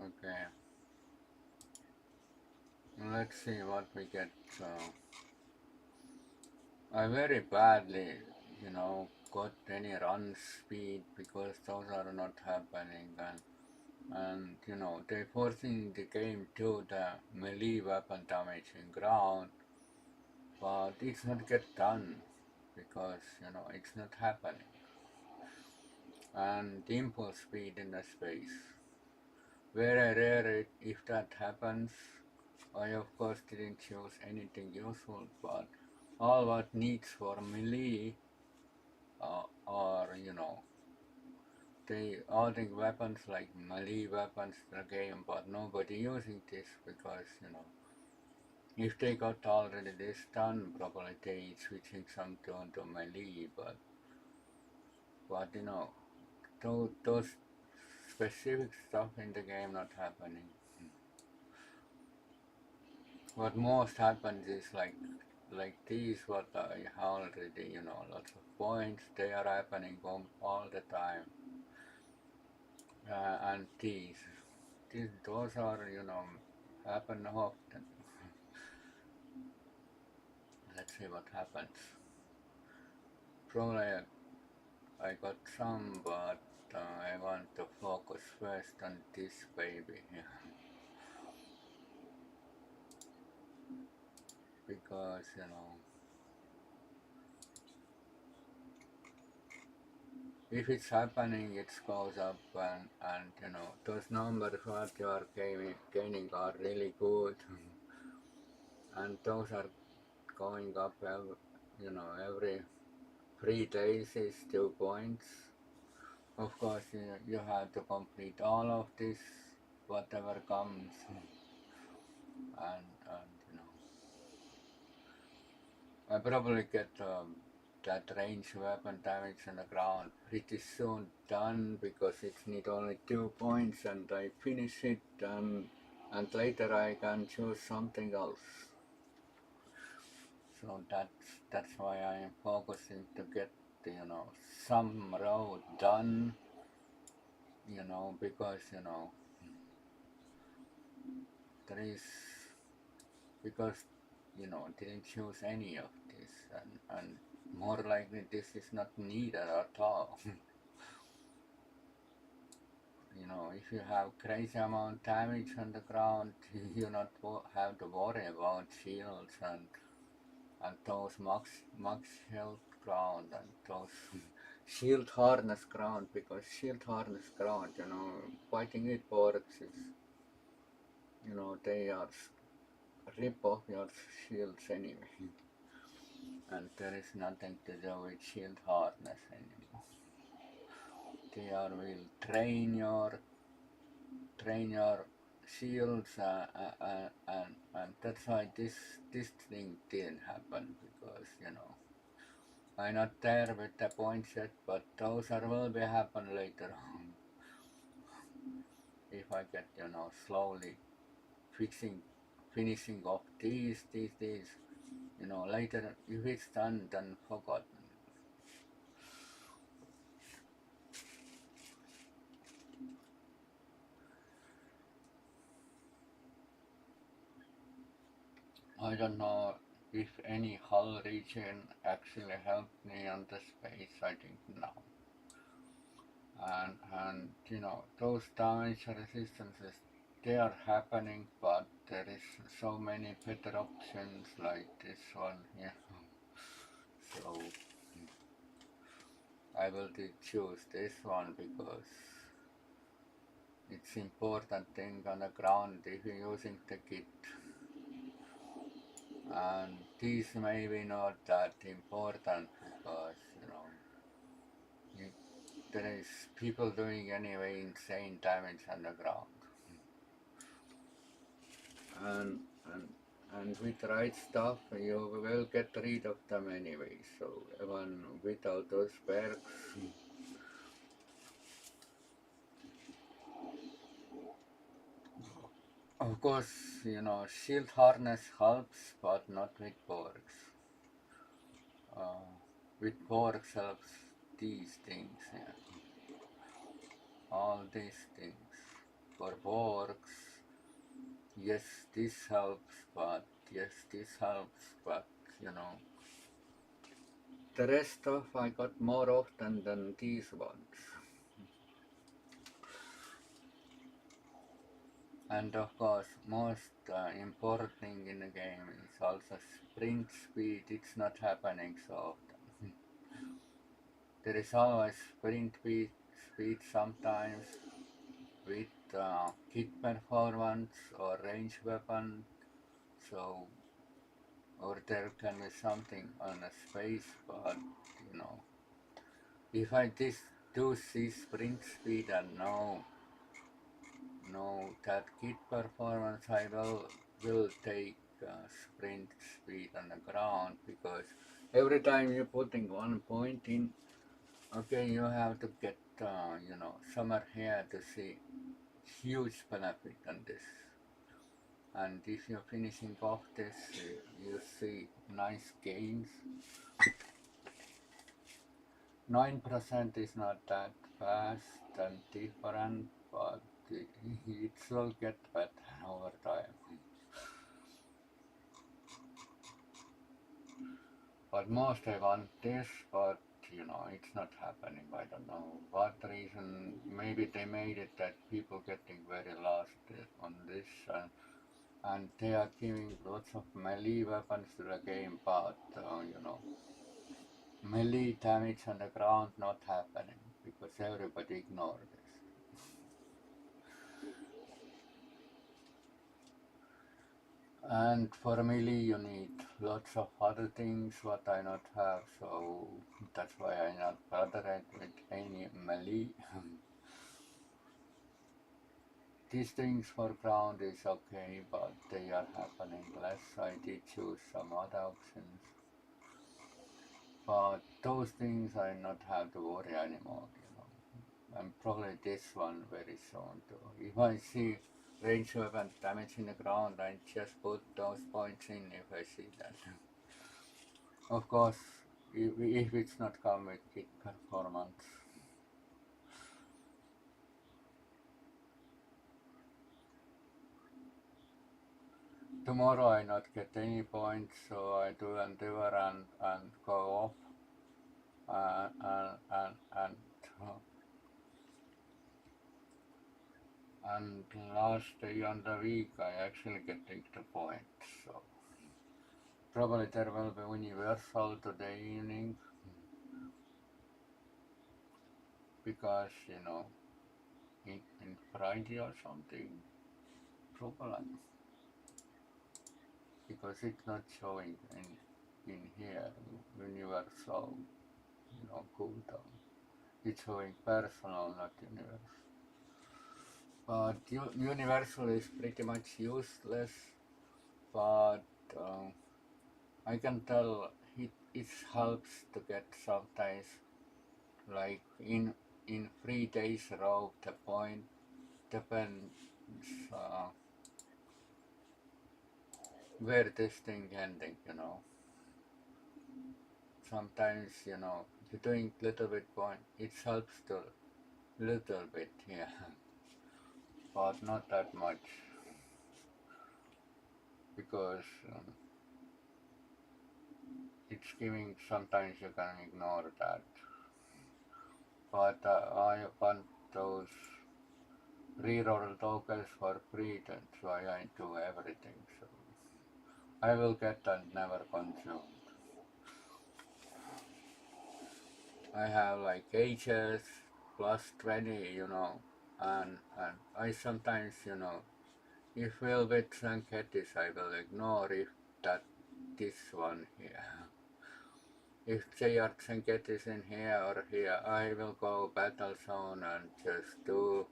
S1: Okay. Let's see what we get. I very badly, got any run speed because those are not happening, and they're forcing the game to the melee weapon damage in ground, but it's not get done because it's not happening. And the impulse speed in the space. Very rare if that happens. I of course didn't choose anything useful, but all what needs for melee are they adding weapons like melee weapons to the game, but nobody using this because if they got already this done, probably they switching some to melee, but those specific stuff in the game not happening. What most happens is like these what I already lots of points they are happening all the time, and those are happen often. Let's see what happens. Probably I got some, but I want to focus first on this baby here because if it's happening, it goes up, and those numbers what you are gaining are really good, and those are going up every 3 days is 2 points, Of course, you have to complete all of this, whatever comes, and you know, I probably get that range weapon damage on the ground pretty soon done because it's need only 2 points and I finish it and later I can choose something else. So that's why I am focusing to get some road done, because there is because didn't choose any of this and more likely this is not needed at all. If you have crazy amount damage on the ground, you not have to worry about shields and those max health ground and those shield harness ground, because shield harness ground, fighting with orcs is, they are rip off your shields anyway, and there is nothing to do with shield harness anymore. They are will train your shields, and that's why this thing didn't happen, because I'm not there with the points yet, but those are will be happen later on if I get slowly finishing off these later if it's done then forgotten. I don't know if any hull region actually helped me on the space. I think no. And those damage resistances, they are happening, but there is so many better options like this one here. So I will choose this one because it's important thing on the ground if you're using the kit. And these may be not that important because you, there is people doing anyway insane damage on the ground, and and and with right stuff you will get rid of them anyway. So even without those perks, of course, shield harness helps, but not with perks. With perks helps these things, yeah. All these things. For perks, yes, this helps, but the rest of I got more often than these ones. And of course, most important thing in the game is also sprint speed. It's not happening so often. There is always sprint speed sometimes with kit performance or range weapon. So, or there can be something on a space, but you know, if I do see sprint speed and no that kit performance, I will take sprint speed on the ground, because every time you're putting 1 point in, okay, you have to get somewhere here to see huge benefit on this. And if you're finishing off this, you see nice gains. 9% is not that fast and different, but it will get better over time. But most I want this, but it's not happening. I don't know what reason. Maybe they made it that people getting very lost on this, and they are giving lots of melee weapons to the game, but melee damage on the ground not happening because everybody ignored this. And for melee you need lots of other things what I not have, so that's why I not bother it with any melee. These things for ground is okay, but they are happening less. I did choose some other options, but those things I not have to worry anymore, and probably this one very soon too. If I see range weapon damage in the ground, I just put those points in if I see that. Of course, if it's not come with kick performance. Tomorrow I not get any points, so I do endeavor and go off and last day on the week I actually getting the points. So probably there will be universal today evening because in Friday or something probably because it's not showing in here universal cooldown. It's showing personal, not universal. But universal is pretty much useless. But I can tell it helps to get sometimes like in 3 days row the point depends where this thing ending. Sometimes you're doing little bit point, it helps to little bit, yeah, but not that much because it's giving, sometimes you can ignore that, but I want those reroll tokens for free, that's why I do everything, so I will get and never consumed. I have like ages plus 20, and I sometimes, if will with Sanketis, I will ignore if that this one here. If they are Sanketis in here or here, I will go battle zone and just do.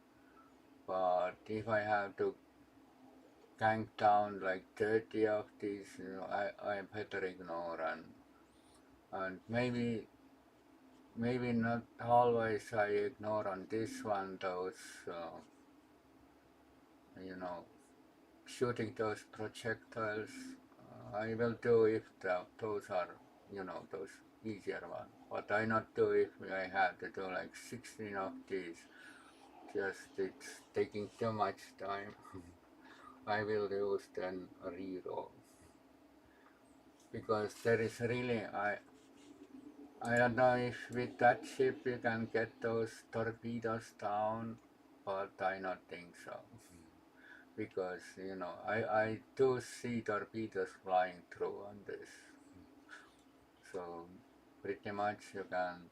S1: But if I have to gank down like 30 of these, I better ignore and maybe not always I ignore on this one those you know shooting those projectiles. I will do if those are those easier ones, but I not do if I have to do like 16 of these, just it's taking too much time. I will use then a reroll because there is really I don't know if with that ship you can get those torpedoes down, but I not think so. Because I do see torpedoes flying through on this. So pretty much you can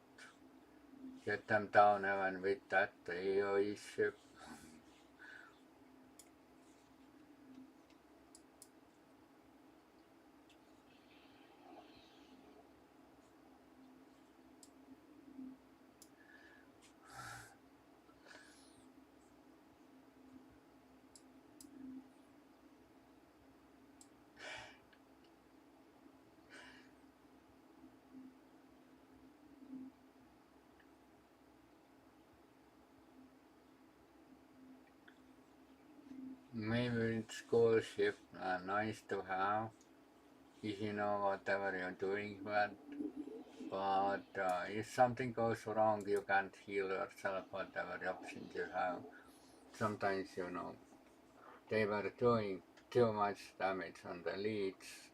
S1: get them down even with that AOE ship. Maybe it's cool ship, nice to have if you know whatever you're doing, but if something goes wrong you can't heal yourself, whatever options you have. Sometimes they were doing too much damage on the leads.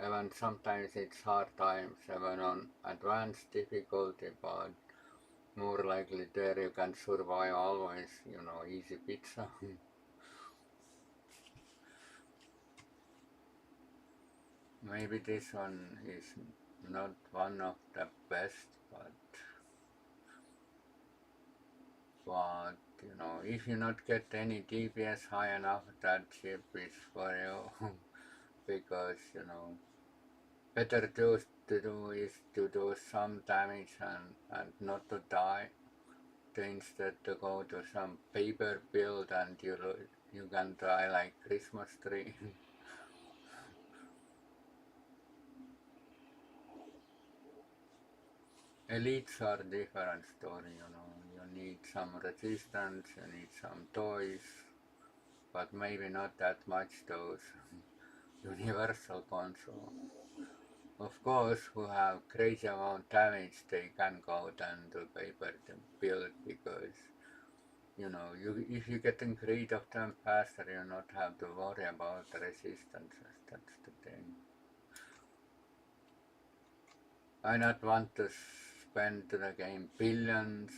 S1: Even sometimes it's hard times, even on advanced difficulty, but more likely there you can survive always, easy pizza. Maybe this one is not one of the best, but if you not get any DPS high enough, that ship is for you. because better to do is to do some damage and not to die, to instead to go to some paper build and you can die like Christmas tree. Elites are different story. You need some resistance, you need some toys, but maybe not that much those universal console. Of course, who have crazy amount damage, they can go then to paper to build because if you getting rid of them faster, you not have to worry about the resistances. That's the thing. I not want to spend to the game billions.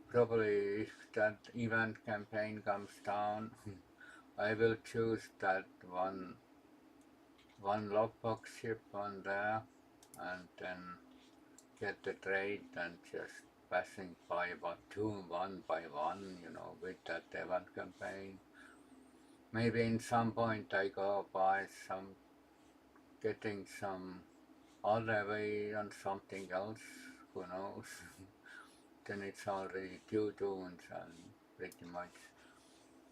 S1: Probably if that event campaign comes down, I will choose that one lockbox ship on there, and then get the trade and just passing by about one by one, with that event campaign. Maybe in some point I go buy getting some other way on something else, who knows. Then it's already 2 tunes and pretty much.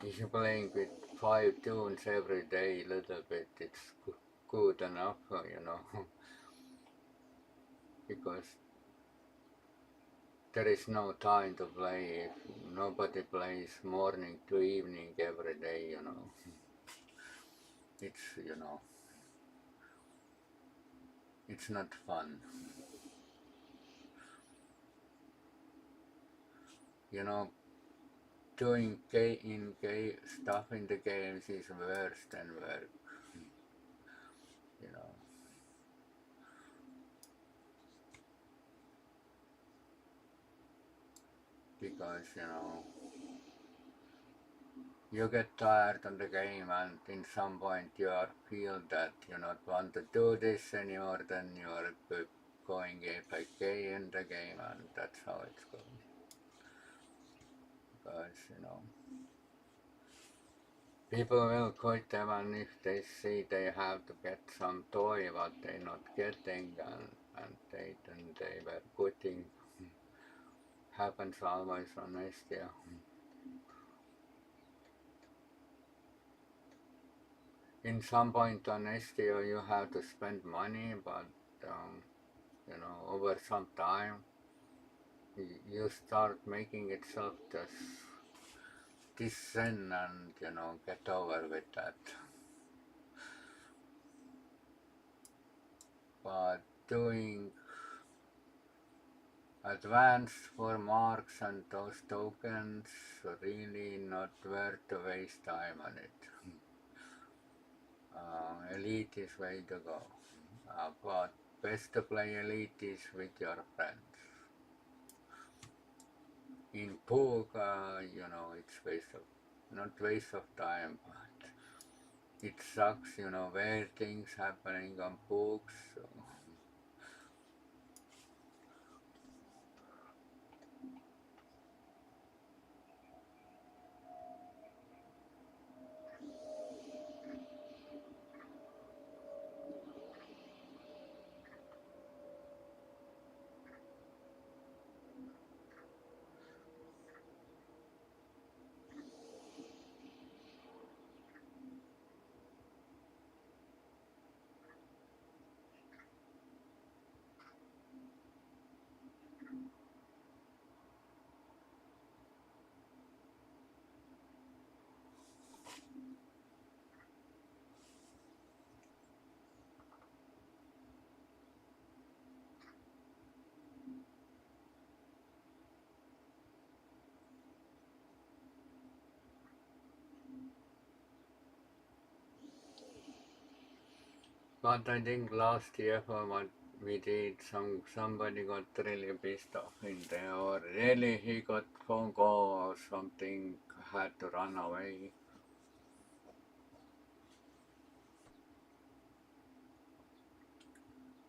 S1: If you're playing with 5 tunes every day, a little bit, it's good enough, because there is no time to play if nobody plays morning to evening every day. It's, it's not fun. Doing stuff in the games is worse than work, you know. Because, you get tired on the game and in some point you feel that you not want to do this anymore, then you are going AFK in the game, and that's how it's going. Because, people will quit them, and if they see they have to get some toy what they not getting, and they were quitting. Happens always on STL. In some point on STO you have to spend money, but over some time you start making itself this sin, and get over with that. But doing advanced for marks and those tokens, really not worth to waste time on it. Elite is way to go. But best to play Elite is with your friends. In Pug, it's not waste of time, but it sucks, where things happening on Pugs. So. But I think last year for what we did, somebody got really pissed off in there, or really he got phone call or something, had to run away.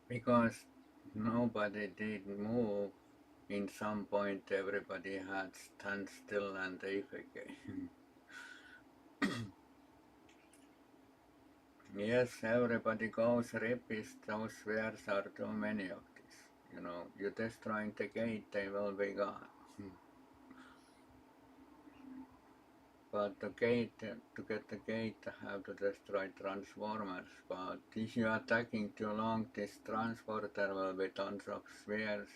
S1: Because nobody did move. In some point everybody had stand still and AFK. Yes, everybody goes repist, those wares are too many of this. You know, you destroy the gate, they will be gone. But the gate, to get the gate, have to destroy transformers. But if you are attacking too long, this transporter will be tons of spheres,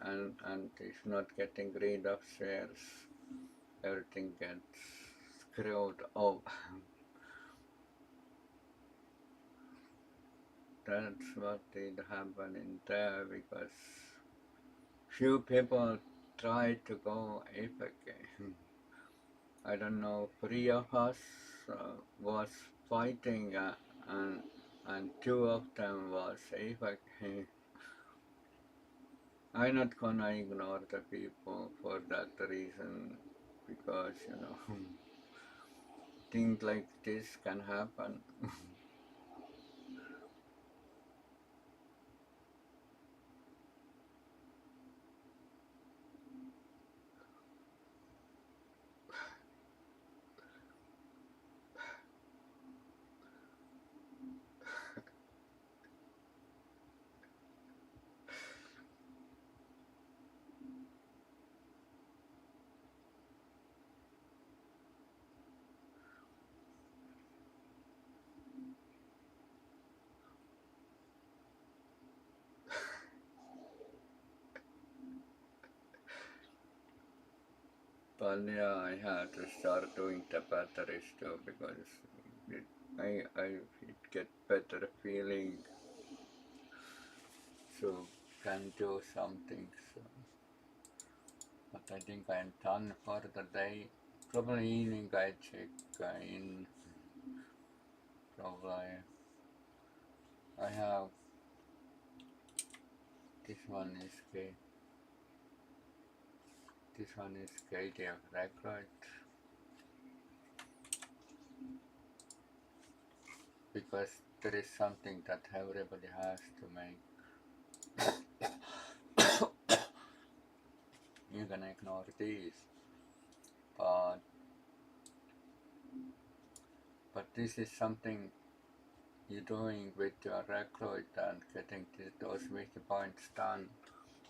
S1: and if not getting rid of spheres, everything gets screwed up. That's what did happen in there, because few people tried to go AFK. I don't know, 3 of us was fighting and 2 of them was AFK. I'm not gonna ignore the people for that reason, because you know things like this can happen. But yeah, I had to start doing the batteries too, because it get better feeling, so can do something. So, but I think I'm done for the day. Probably evening I check in. Probably I have this one is KDF record, because there is something that everybody has to make. You can ignore these, but this is something you're doing with your record and getting those wiki points done.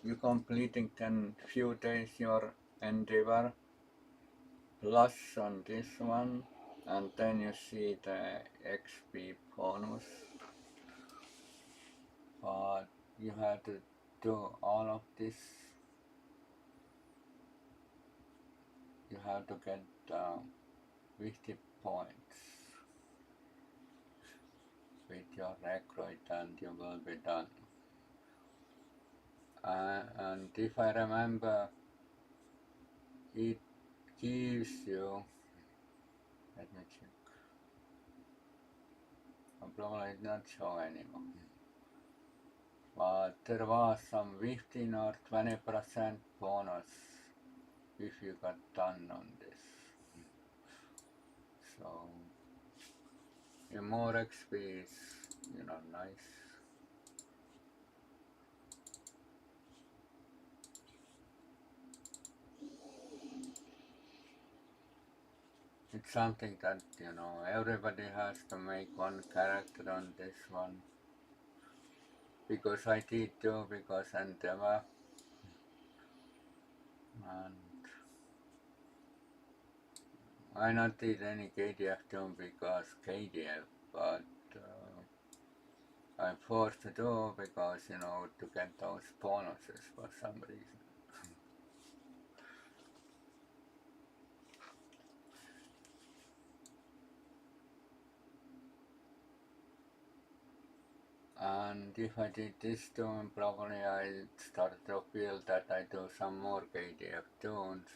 S1: You're completing in few days your endeavor plus on this one, and then you see the XP bonus. But you have to do all of this. You have to get 50 points with your record and you will be done. And if I remember, it gives you, let me check, I'm probably not show anymore, but there was some 15 or 20% bonus if you got done on this. So the more XP is, nice. It's something that, everybody has to make one character on this one. Because I did too, because Endeavor. And I not did any KDF too because KDF, but I'm forced to do because, to get those bonuses for some reason. And if I did this tune, probably I start to feel that I do some more KDF tunes,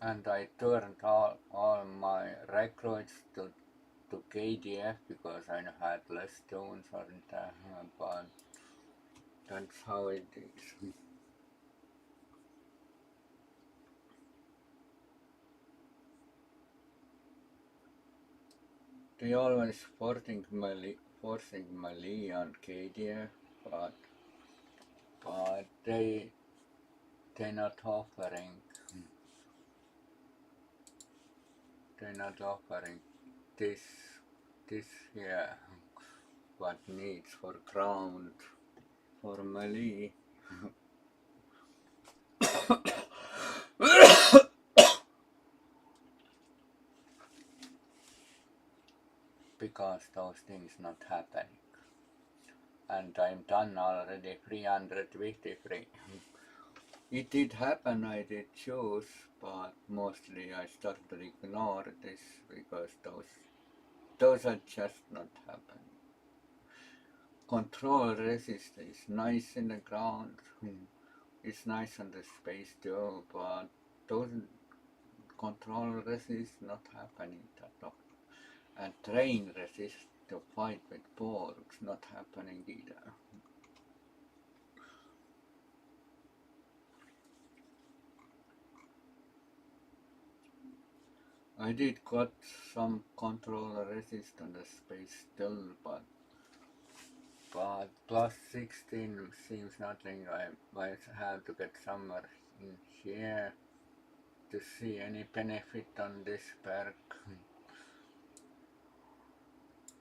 S1: and I turned all my records to KDF because I had less tunes on there, but that's how it is. They always forcing melee on KDF, but they they're not offering this this here what needs for ground for melee. Because those things not happening. And I'm done already 353. It did happen, I did choose, but mostly I start to ignore this because those are just not happening. Control resist is nice in the ground. It's nice on the space too, but those control resist not happening that often. And train resist to fight with porks not happening either. I did got some control resist on the space still, but plus 16 seems nothing. I might have to get somewhere in here to see any benefit on this perk.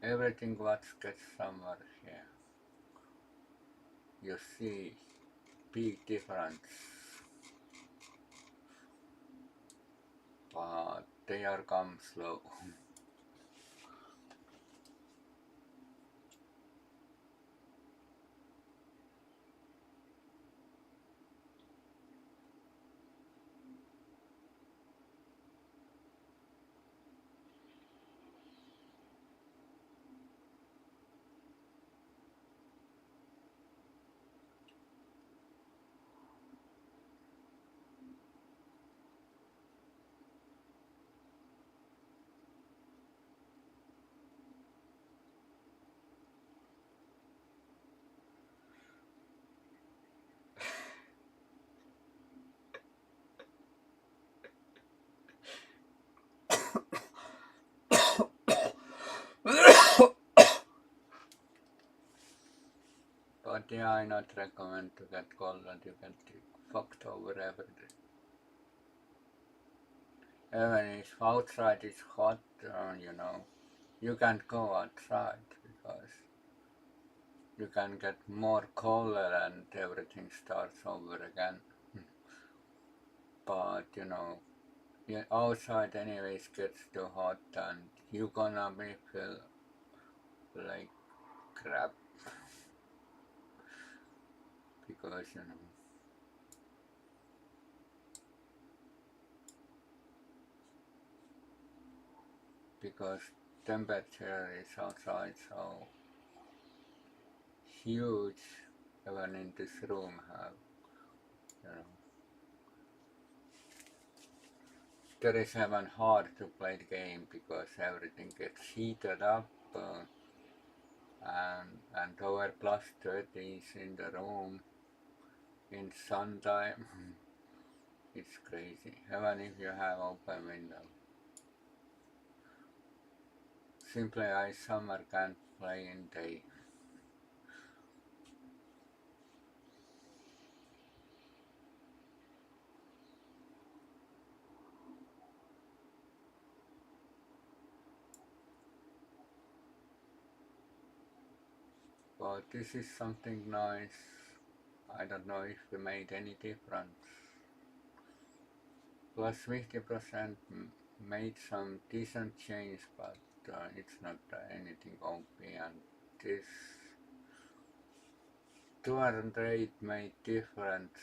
S1: Everything what gets somewhere here. You see big difference, but they are come slow. But yeah, I not recommend to get cold and you get fucked over everything. Even if outside is hot, you can't go outside because you can get more colder and everything starts over again. But outside anyways gets too hot and you gonna be feel like crap because because temperature is outside so huge. Even in this room have there is even hard to play the game because everything gets heated up and over plus 30 is in the room in sun time. It's crazy even if you have open window. Simply I summer can't play in day. But this is something nice. I don't know if we made any difference. Plus 50% made some decent change, but it's not anything OP, and this 208 made difference,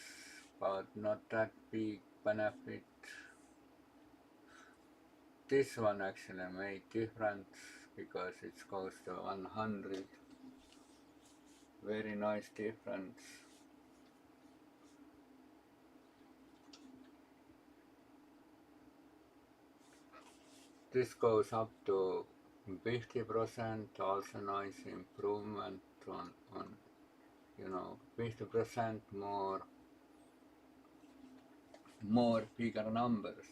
S1: but not that big benefit. This one actually made difference because it goes to 100. Very nice difference. This goes up to 50%, also nice improvement on 50% more bigger numbers.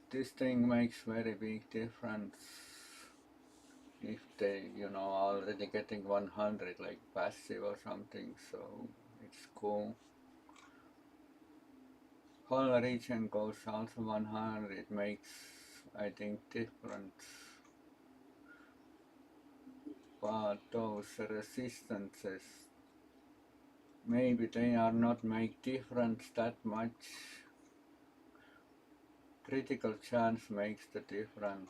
S1: this thing makes very big difference if they, already getting 100 like passive or something, so it's cool. Whole region goes also 100, it makes, I think, difference. But those resistances, maybe they are not make difference that much. Critical chance makes the difference.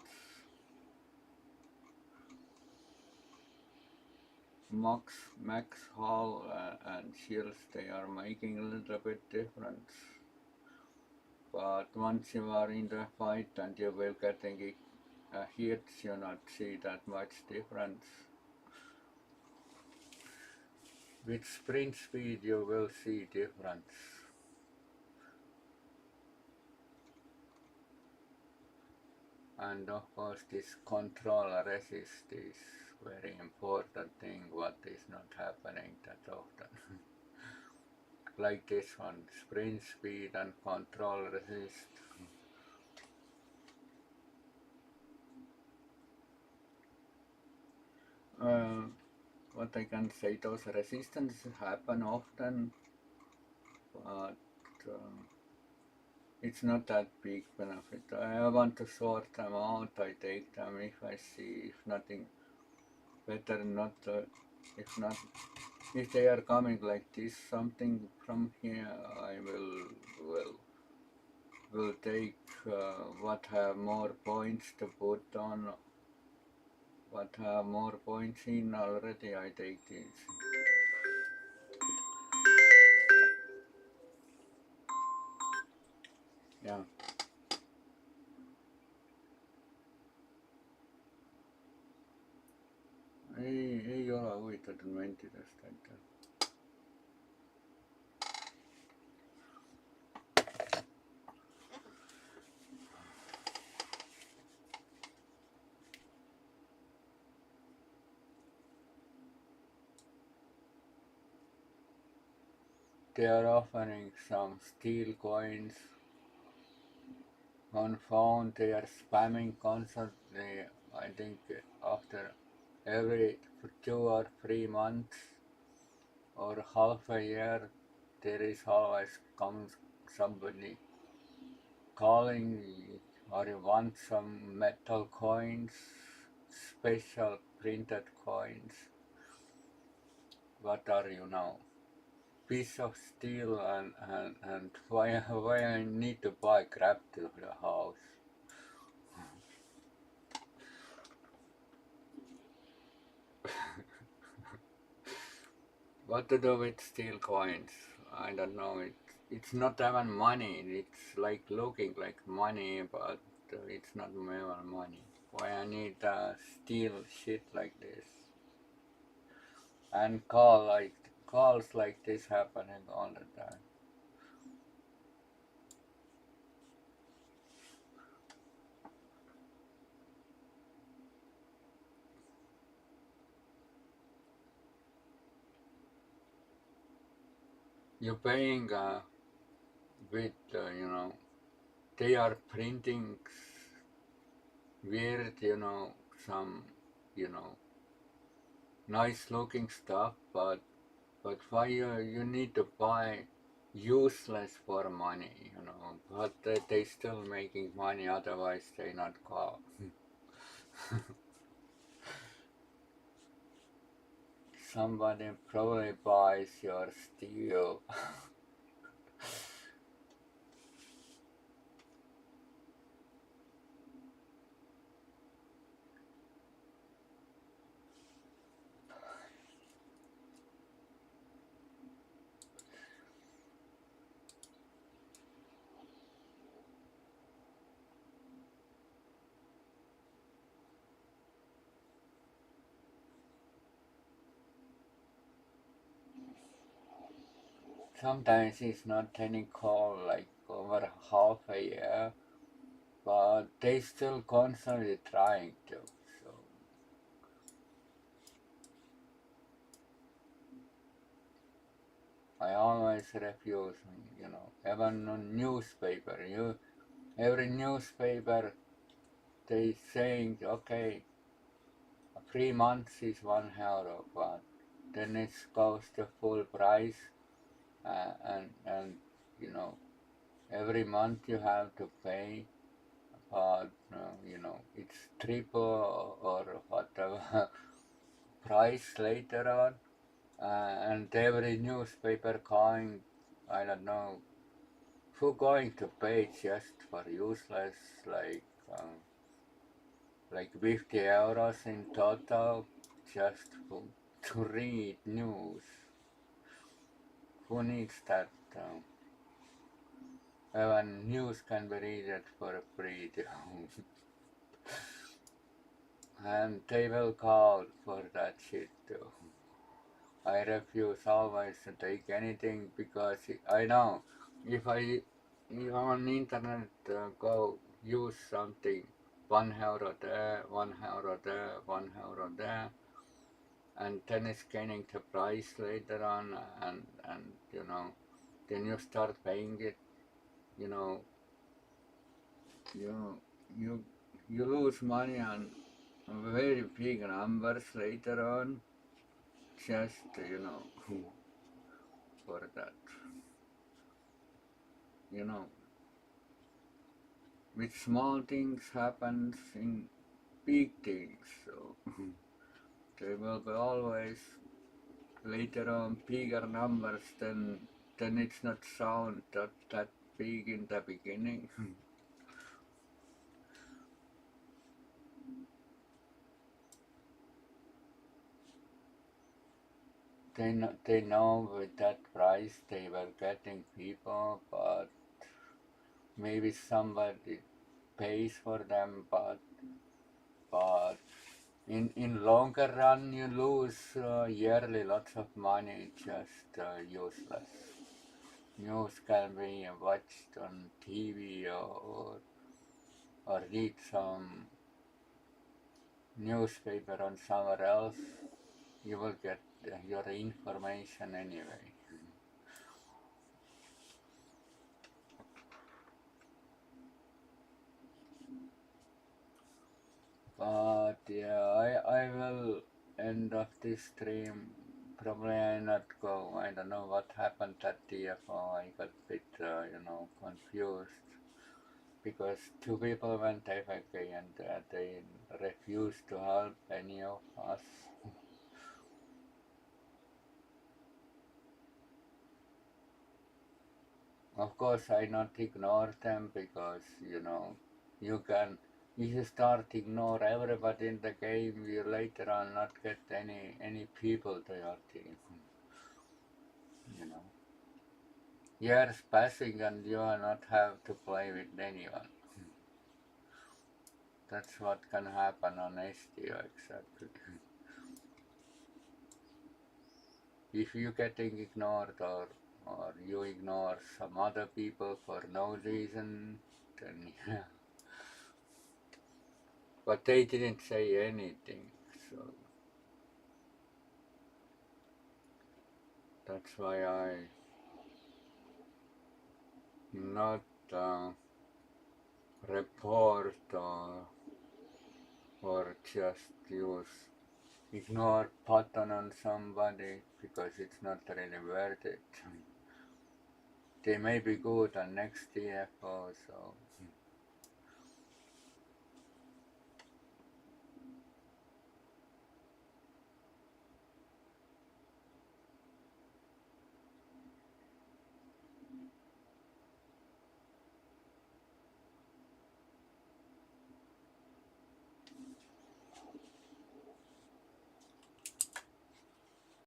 S1: Max Hall and Shields, they are making a little bit difference. But once you are in the fight and you will getting hits, you not see that much difference. With sprint speed you will see difference. And of course this control resist is very important thing what is not happening that often. Like this one, sprint speed and control resist. What I can say, those resistances happen often, but it's not that big benefit. I want to sort them out, I take them if I see, if nothing better, not if they are coming like this, something from here, I will take what have more points to put on, what have more points in already, I take this. Yeah. Ei ole huvitatud momentidest, aitäh. They are offering some steel coins on phone. They are spamming constantly. I think after every 2 or 3 months or half a year, there is always comes somebody calling, or you want some metal coins, special printed coins. What are you now? Piece of steel, and why I need to buy crap to the house? What to do with steel coins? I don't know. It's not even money. It's like looking like money, but it's not even money. Why I need steel shit like this? And calls like this happening all the time. You're paying with they are printing weird, some, nice looking stuff, but why you need to buy useless for money, but they still making money, otherwise they not call. Somebody probably buys your steel. Sometimes it's not any call like over half a year, but they still constantly trying to. So I always refuse, even on newspaper. every newspaper they saying, okay, 3 months is €1, but then it goes to full price, and you know every month you have to pay, but it's triple or whatever price later on, and every newspaper going, I don't know who going to pay just for useless, like um, like €50 in total just to read news. Who needs that? When news can be read for free, and they will call for that shit too. I refuse always to take anything because I know if I on internet go use something, €1 there, €1 there, €1 there, and then it's gaining the price later on, and then you start paying it, you know you you you lose money on very big numbers later on, just for that, you know with small things happens in big things, so there will be always later on bigger numbers than it's not sound that big in the beginning. They know with that price they were getting people, but maybe somebody pays for them, but in longer run you lose yearly lots of money, just useless. News can be watched on TV, or read some newspaper on somewhere else. You will get your information anyway. But yeah, I will end of this stream. Probably I not go. I don't know what happened at TFO. I got a bit confused because two people went AFK and they refused to help any of us. Of course, I not ignore them because you can. If you start ignore everybody in the game, you later on not get any people to your team. You know, years passing and you are not have to play with anyone. That's what can happen on STO exactly. If you getting ignored or you ignore some other people for no reason, then yeah. But they didn't say anything, so that's why I not report or just use ignore button on somebody because it's not really worth it. They may be good on next TFO, so